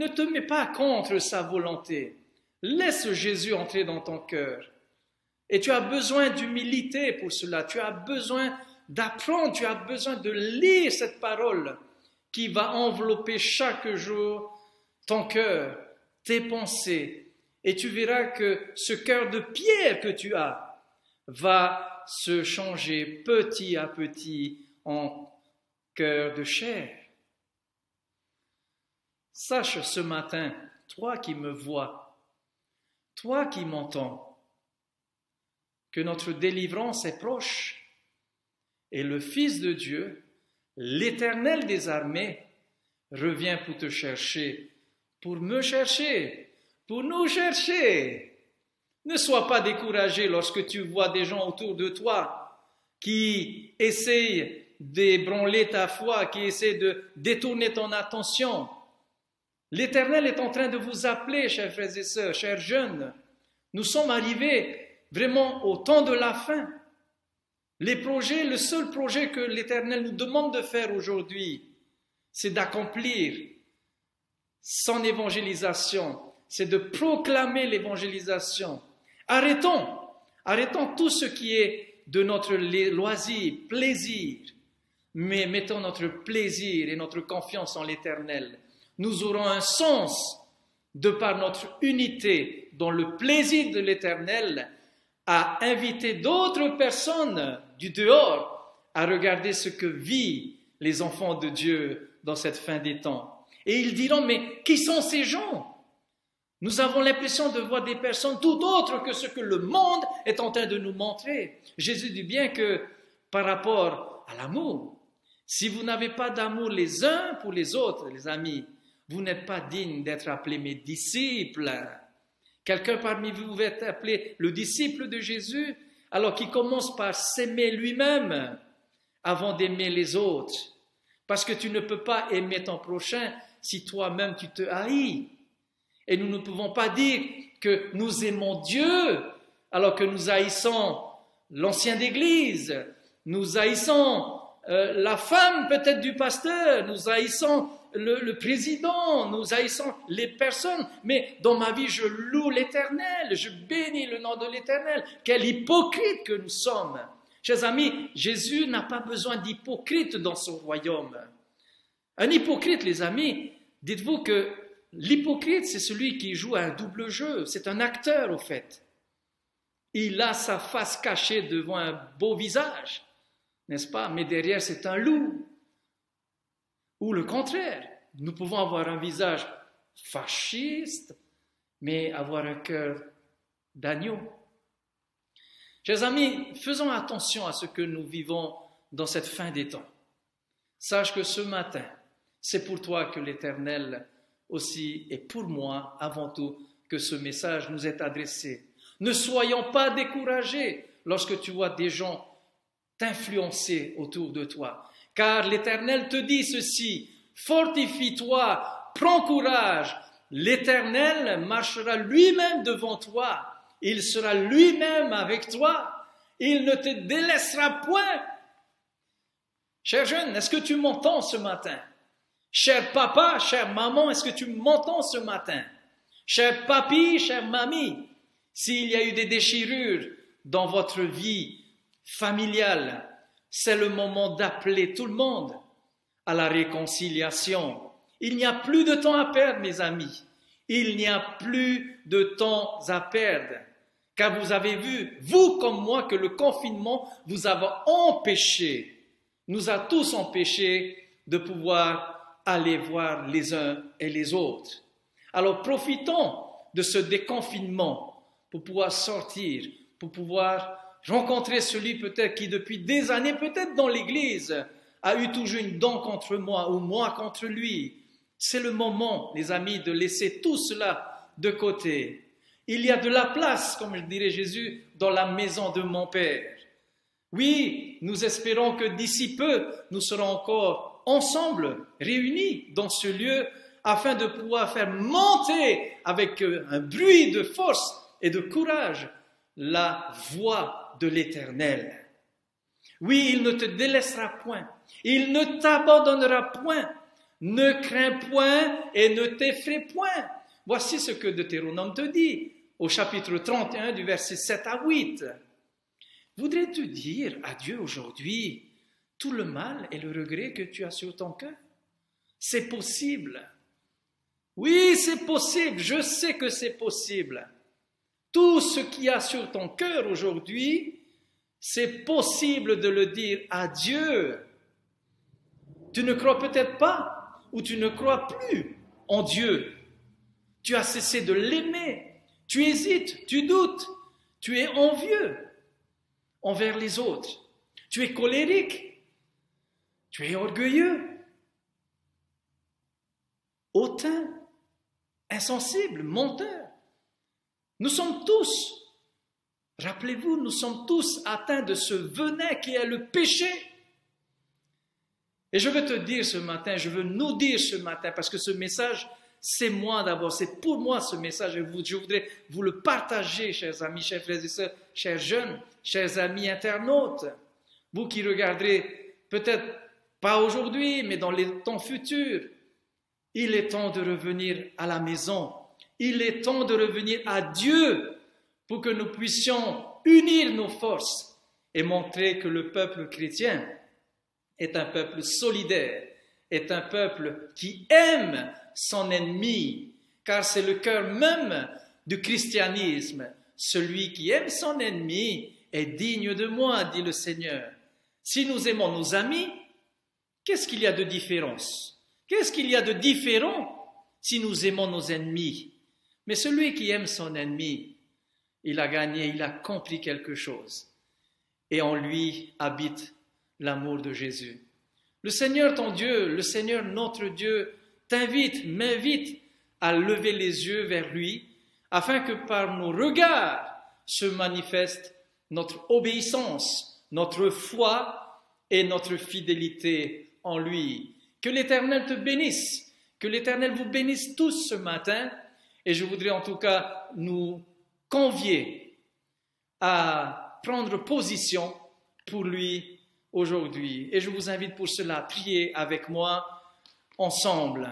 te mets pas contre sa volonté. Laisse Jésus entrer dans ton cœur. Et tu as besoin d'humilité pour cela. Tu as besoin d'apprendre, tu as besoin de lire cette parole qui va envelopper chaque jour ton cœur, tes pensées. Et tu verras que ce cœur de pierre que tu as va se changer petit à petit en cœur de chair. Sache ce matin, toi qui me vois, toi qui m'entends, que notre délivrance est proche et le Fils de Dieu, l'Éternel des armées, revient pour te chercher, pour me chercher, pour nous chercher. Ne sois pas découragé lorsque tu vois des gens autour de toi qui essayent d'ébranler ta foi, qui essaient de détourner ton attention. L'Éternel est en train de vous appeler, chers frères et sœurs, chers jeunes. Nous sommes arrivés vraiment au temps de la fin. Le seul projet que l'Éternel nous demande de faire aujourd'hui, c'est d'accomplir son évangélisation, c'est de proclamer l'évangélisation. Arrêtons tout ce qui est de notre loisir, plaisir, mais mettons notre plaisir et notre confiance en l'Éternel. Nous aurons un sens de par notre unité dans le plaisir de l'Éternel à inviter d'autres personnes du dehors à regarder ce que vivent les enfants de Dieu dans cette fin des temps. Et ils diront, mais qui sont ces gens? Nous avons l'impression de voir des personnes tout autres que ce que le monde est en train de nous montrer. Jésus dit bien que par rapport à l'amour, si vous n'avez pas d'amour les uns pour les autres, les amis, vous n'êtes pas dignes d'être appelés mes disciples. Quelqu'un parmi vous va être appelé le disciple de Jésus, alors qu'il commence par s'aimer lui-même avant d'aimer les autres. Parce que tu ne peux pas aimer ton prochain si toi-même tu te haïs. Et nous ne pouvons pas dire que nous aimons Dieu alors que nous haïssons l'ancien d'église, nous haïssons la femme peut-être du pasteur, nous haïssons le président, nous haïssons les personnes, mais dans ma vie je loue l'Éternel, je bénis le nom de l'Éternel. Quel hypocrite que nous sommes! Chers amis, Jésus n'a pas besoin d'hypocrites dans son royaume. Un hypocrite, les amis, dites-vous que l'hypocrite, c'est celui qui joue à un double jeu. C'est un acteur, au fait. Il a sa face cachée devant un beau visage, n'est-ce pas? Mais derrière, c'est un loup. Ou le contraire, nous pouvons avoir un visage fasciste, mais avoir un cœur d'agneau. Chers amis, faisons attention à ce que nous vivons dans cette fin des temps. Sache que ce matin, c'est pour toi que l'Éternel aussi, et pour moi avant tout, que ce message nous est adressé. Ne soyons pas découragés lorsque tu vois des gens t'influencer autour de toi. Car l'Éternel te dit ceci, fortifie-toi, prends courage, l'Éternel marchera lui-même devant toi, il sera lui-même avec toi, il ne te délaissera point. Cher jeune, est-ce que tu m'entends ce matin? Cher papa, chère maman, est-ce que tu m'entends ce matin? Cher papi, chère mamie, s'il y a eu des déchirures dans votre vie familiale, c'est le moment d'appeler tout le monde à la réconciliation. Il n'y a plus de temps à perdre, mes amis. Il n'y a plus de temps à perdre. Car vous avez vu, vous comme moi, que le confinement vous a empêché, nous a tous empêchés de pouvoir aller voir les uns et les autres. Alors profitons de ce déconfinement pour pouvoir sortir, pour pouvoir rencontrer celui peut-être qui depuis des années, peut-être dans l'église, a eu toujours une dent contre moi ou moi contre lui. C'est le moment, les amis, de laisser tout cela de côté. Il y a de la place, comme je dirait Jésus, dans la maison de mon Père. Oui, nous espérons que d'ici peu, nous serons encore ensemble, réunis dans ce lieu, afin de pouvoir faire monter avec un bruit de force et de courage la voix de l'Éternel. Oui, il ne te délaissera point, il ne t'abandonnera point, ne crains point et ne t'effraie point. Voici ce que Deutéronome te dit, au chapitre 31 du verset 7 à 8. Voudrais-tu dire à Dieu aujourd'hui tout le mal et le regret que tu as sur ton cœur? C'est possible. Oui, c'est possible, je sais que c'est possible. Tout ce qu'il y a sur ton cœur aujourd'hui, c'est possible de le dire à Dieu. Tu ne crois peut-être pas ou tu ne crois plus en Dieu. Tu as cessé de l'aimer. Tu hésites, tu doutes, tu es envieux envers les autres. Tu es colérique, tu es orgueilleux, hautain, insensible, menteur. Nous sommes tous, rappelez-vous, nous sommes tous atteints de ce venin qui est le péché. Et je veux te dire ce matin, je veux nous dire ce matin, parce que ce message, c'est moi d'abord, c'est pour moi ce message, et je voudrais vous le partager, chers amis, chers frères et sœurs, chers jeunes, chers amis internautes, vous qui regarderez peut-être pas aujourd'hui, mais dans les temps futurs. Il est temps de revenir à la maison, il est temps de revenir à Dieu pour que nous puissions unir nos forces et montrer que le peuple chrétien est un peuple solidaire, est un peuple qui aime son ennemi, car c'est le cœur même du christianisme. Celui qui aime son ennemi est digne de moi, dit le Seigneur. Si nous aimons nos amis, qu'est-ce qu'il y a de différence? Qu'est-ce qu'il y a de différent si nous aimons nos ennemis? Mais celui qui aime son ennemi, il a gagné, il a compris quelque chose. Et en lui habite l'amour de Jésus. Le Seigneur ton Dieu, le Seigneur notre Dieu, t'invite, m'invite à lever les yeux vers lui, afin que par nos regards se manifeste notre obéissance, notre foi et notre fidélité en lui. Que l'Éternel te bénisse, que l'Éternel vous bénisse tous ce matin, et je voudrais en tout cas nous convier à prendre position pour lui aujourd'hui. Et je vous invite pour cela à prier avec moi ensemble.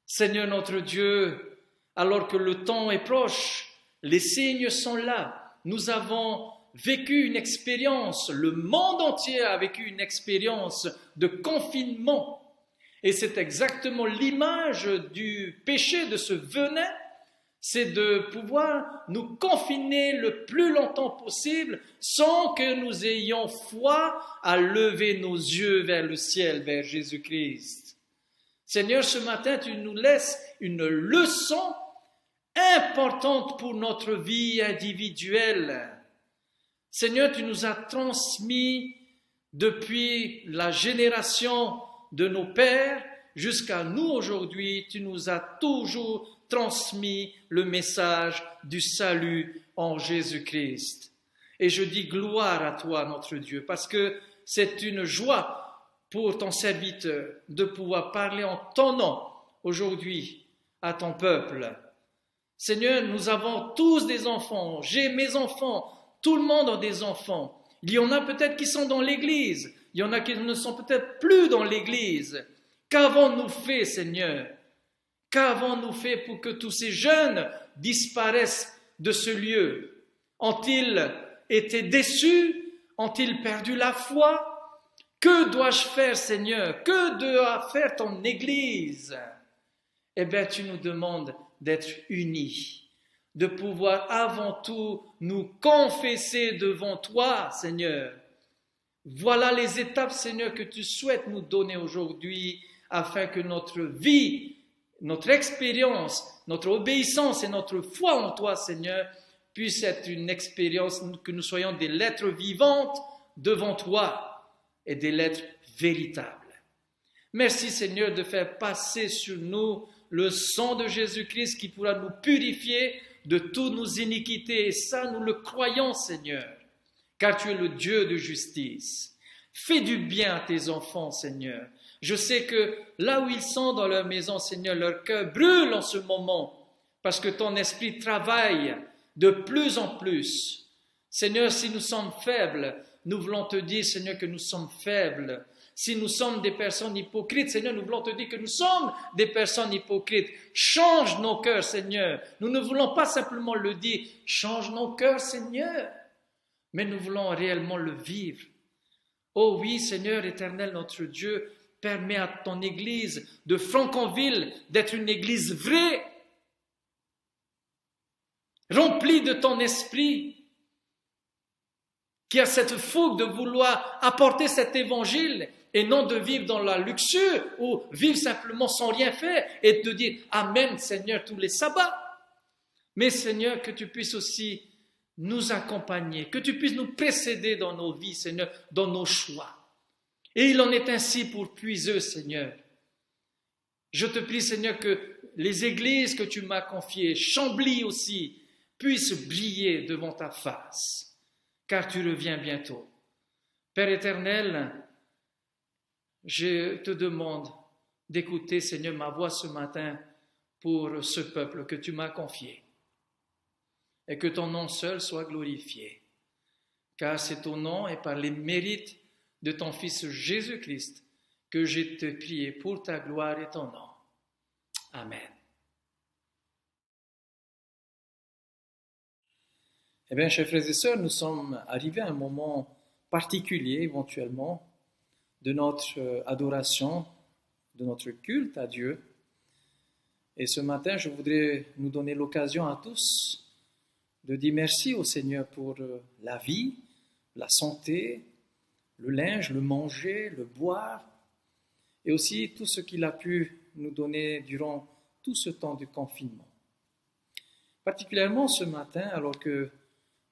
Seigneur notre Dieu, alors que le temps est proche, les signes sont là, nous avons vécu une expérience, le monde entier a vécu une expérience de confinement. Et c'est exactement l'image du péché, de ce venin, c'est de pouvoir nous confiner le plus longtemps possible sans que nous ayons foi à lever nos yeux vers le ciel, vers Jésus-Christ. Seigneur, ce matin, tu nous laisses une leçon importante pour notre vie individuelle. Seigneur, tu nous as transmis depuis la génération de nos pères jusqu'à nous aujourd'hui, tu nous as toujours transmis le message du salut en Jésus-Christ. Et je dis gloire à toi, notre Dieu, parce que c'est une joie pour ton serviteur de pouvoir parler en ton nom aujourd'hui à ton peuple. Seigneur, nous avons tous des enfants, j'ai mes enfants, tout le monde a des enfants. Il y en a peut-être qui sont dans l'église, il y en a qui ne sont peut-être plus dans l'église. Qu'avons-nous fait, Seigneur? Qu'avons-nous fait pour que tous ces jeunes disparaissent de ce lieu? Ont-ils été déçus? Ont-ils perdu la foi? Que dois-je faire, Seigneur? Que doit faire ton Église? Eh bien, tu nous demandes d'être unis, de pouvoir avant tout nous confesser devant toi, Seigneur. Voilà les étapes, Seigneur, que tu souhaites nous donner aujourd'hui afin que notre vie, notre expérience, notre obéissance et notre foi en toi, Seigneur, puisse être une expérience, que nous soyons des lettres vivantes devant toi et des lettres véritables. Merci, Seigneur, de faire passer sur nous le sang de Jésus-Christ qui pourra nous purifier de toutes nos iniquités. Et ça, nous le croyons, Seigneur, car tu es le Dieu de justice. Fais du bien à tes enfants, Seigneur. Je sais que là où ils sont dans leur maison, Seigneur, leur cœur brûle en ce moment parce que ton esprit travaille de plus en plus. Seigneur, si nous sommes faibles, nous voulons te dire, Seigneur, que nous sommes faibles. Si nous sommes des personnes hypocrites, Seigneur, nous voulons te dire que nous sommes des personnes hypocrites. Change nos cœurs, Seigneur. Nous ne voulons pas simplement le dire, change nos cœurs, Seigneur, mais nous voulons réellement le vivre. Oh oui, Seigneur éternel, notre Dieu, permets à ton Église de Franconville d'être une Église vraie, remplie de ton esprit, qui a cette fougue de vouloir apporter cet évangile et non de vivre dans la luxure ou vivre simplement sans rien faire et te dire Amen, Seigneur, tous les sabbats. Mais Seigneur, que tu puisses aussi nous accompagner, que tu puisses nous précéder dans nos vies, Seigneur, dans nos choix. Et il en est ainsi pour Puiseux, Seigneur. Je te prie, Seigneur, que les églises que tu m'as confiées, Chambly aussi, puissent briller devant ta face, car tu reviens bientôt. Père éternel, je te demande d'écouter, Seigneur, ma voix ce matin pour ce peuple que tu m'as confié, et que ton nom seul soit glorifié, car c'est au nom et par les mérites de ton Fils Jésus-Christ que j'ai te prié pour ta gloire et ton nom. Amen. Eh bien, chers frères et sœurs, nous sommes arrivés à un moment particulier, éventuellement, de notre adoration, de notre culte à Dieu. Et ce matin, je voudrais nous donner l'occasion à tous de dire merci au Seigneur pour la vie, la santé, le linge, le manger, le boire, et aussi tout ce qu'il a pu nous donner durant tout ce temps de confinement. Particulièrement ce matin, alors que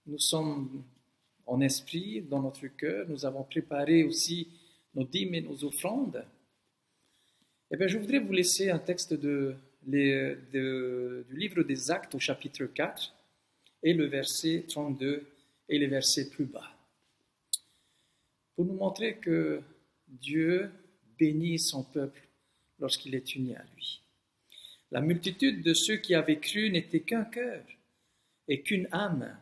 nous sommes en esprit, dans notre cœur, nous avons préparé aussi nos dîmes et nos offrandes, eh bien, je voudrais vous laisser un texte du livre des Actes au chapitre 4 et le verset 32 et les versets plus bas, pour nous montrer que Dieu bénit son peuple lorsqu'il est uni à lui. La multitude de ceux qui avaient cru n'était qu'un cœur et qu'une âme.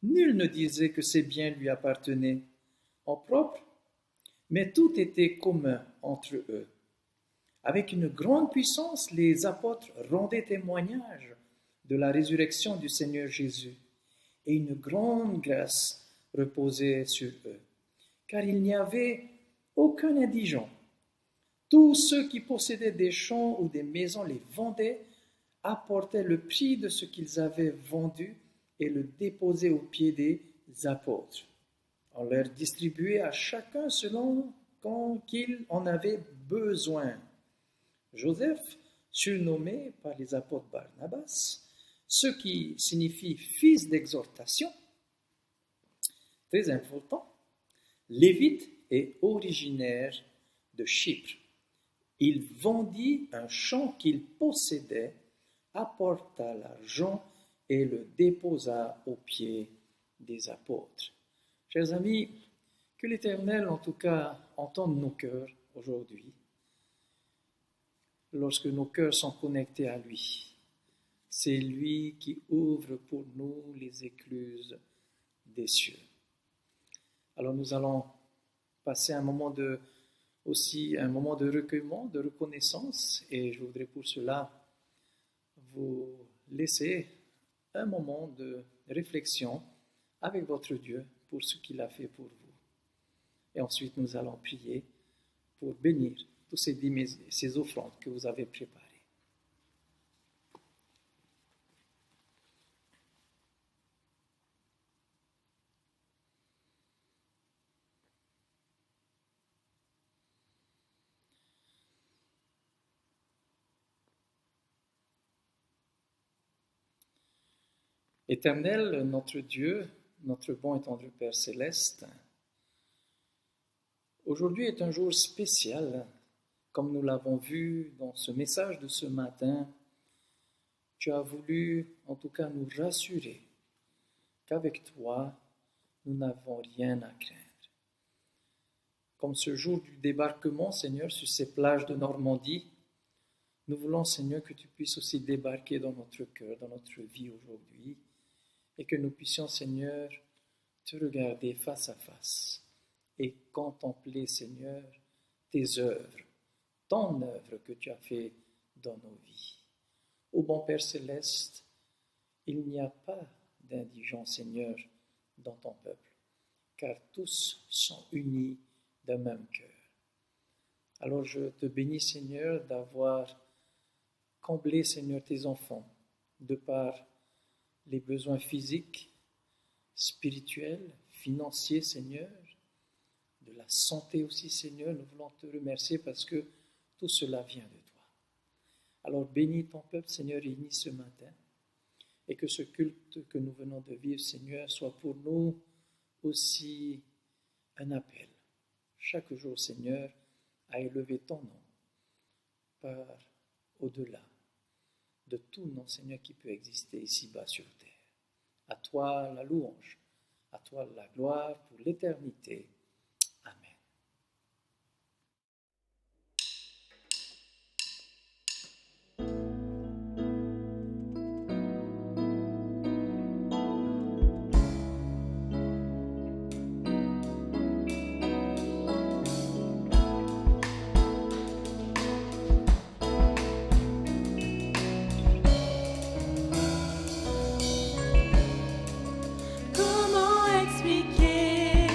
Nul ne disait que ses biens lui appartenaient en propre, mais tout était commun entre eux. Avec une grande puissance, les apôtres rendaient témoignage de la résurrection du Seigneur Jésus, et une grande grâce reposait sur eux, car il n'y avait aucun indigent. Tous ceux qui possédaient des champs ou des maisons les vendaient, apportaient le prix de ce qu'ils avaient vendu et le déposaient aux pieds des apôtres. On leur distribuait à chacun selon qu'il en avait besoin. Joseph, surnommé par les apôtres Barnabas, ce qui signifie fils d'exhortation, très important, lévite et originaire de Chypre. Il vendit un champ qu'il possédait, apporta l'argent et le déposa aux pieds des apôtres. Chers amis, que l'Éternel, en tout cas, entende nos cœurs aujourd'hui, lorsque nos cœurs sont connectés à lui. C'est lui qui ouvre pour nous les écluses des cieux. Alors nous allons passer un moment de recueillement, de reconnaissance, et je voudrais pour cela vous laisser un moment de réflexion avec votre Dieu pour ce qu'il a fait pour vous. Et ensuite, nous allons prier pour bénir tous ces offrandes que vous avez préparées. Éternel, notre Dieu, notre bon et tendre Père céleste, aujourd'hui est un jour spécial, comme nous l'avons vu dans ce message de ce matin. Tu as voulu, en tout cas, nous rassurer qu'avec toi, nous n'avons rien à craindre. Comme ce jour du débarquement, Seigneur, sur ces plages de Normandie, nous voulons, Seigneur, que tu puisses aussi débarquer dans notre cœur, dans notre vie aujourd'hui, et que nous puissions, Seigneur, te regarder face à face et contempler, Seigneur, tes œuvres, ton œuvre que tu as fait dans nos vies. Ô bon Père céleste, il n'y a pas d'indigents, Seigneur, dans ton peuple, car tous sont unis d'un même cœur. Alors je te bénis, Seigneur, d'avoir comblé, Seigneur, tes enfants, de par les besoins physiques, spirituels, financiers, Seigneur, de la santé aussi, Seigneur. Nous voulons te remercier parce que tout cela vient de toi. Alors bénis ton peuple, Seigneur, réuni ce matin, et que ce culte que nous venons de vivre, Seigneur, soit pour nous aussi un appel, chaque jour, Seigneur, à élever ton nom par au-delà de tout nom, Seigneur, qui peut exister ici-bas sur terre. À toi la louange, à toi la gloire pour l'éternité. Amen. Comment expliquer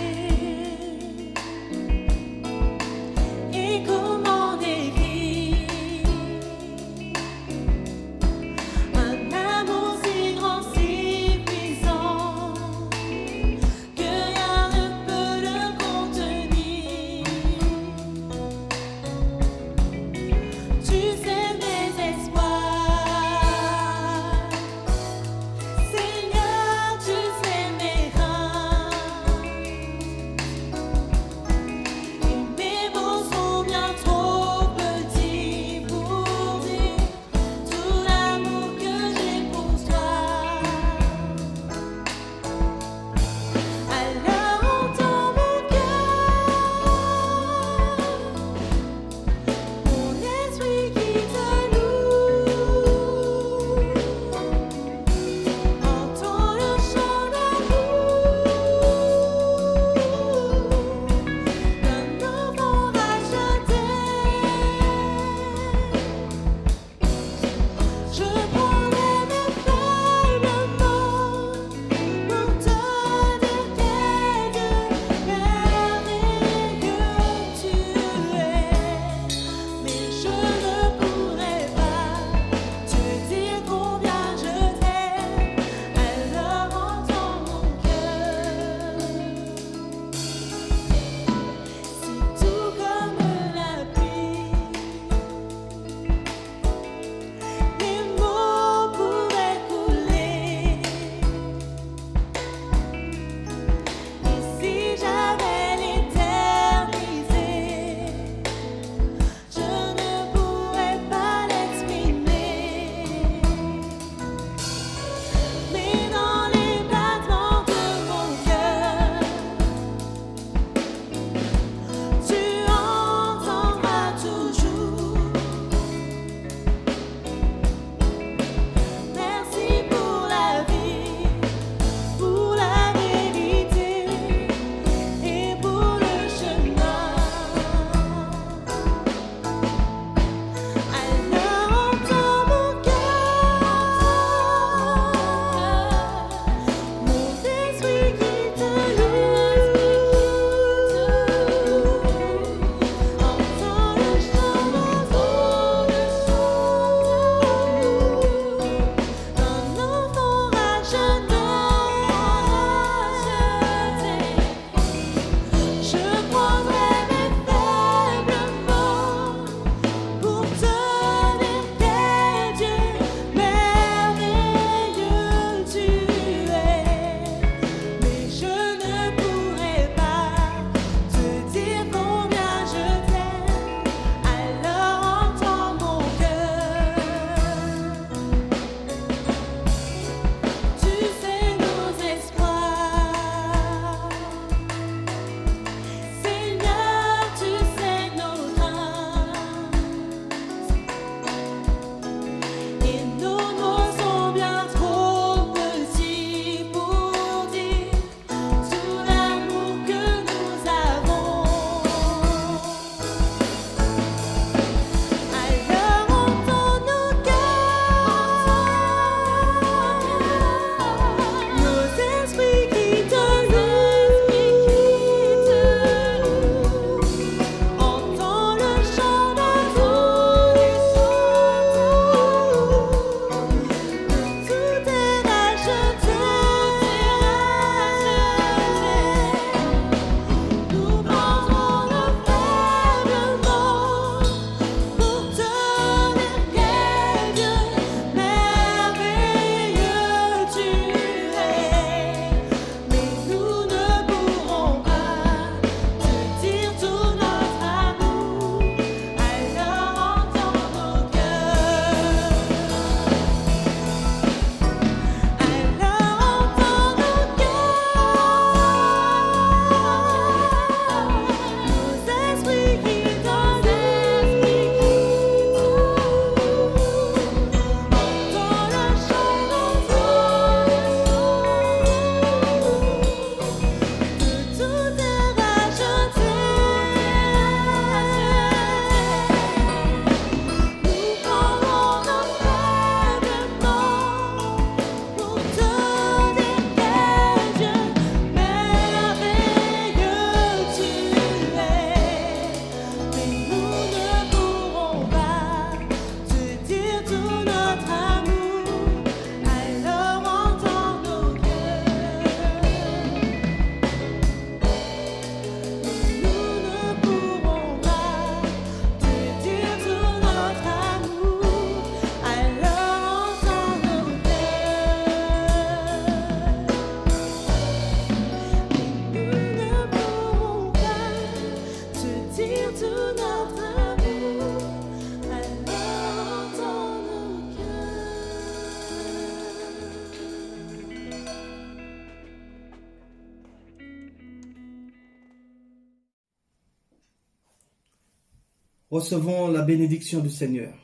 Recevons la bénédiction du Seigneur.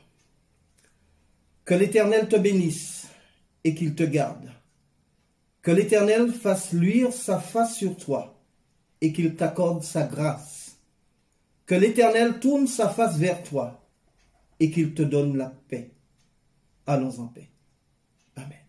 Que l'Éternel te bénisse et qu'il te garde. Que l'Éternel fasse luire sa face sur toi et qu'il t'accorde sa grâce. Que l'Éternel tourne sa face vers toi et qu'il te donne la paix. Allons en paix. Amen.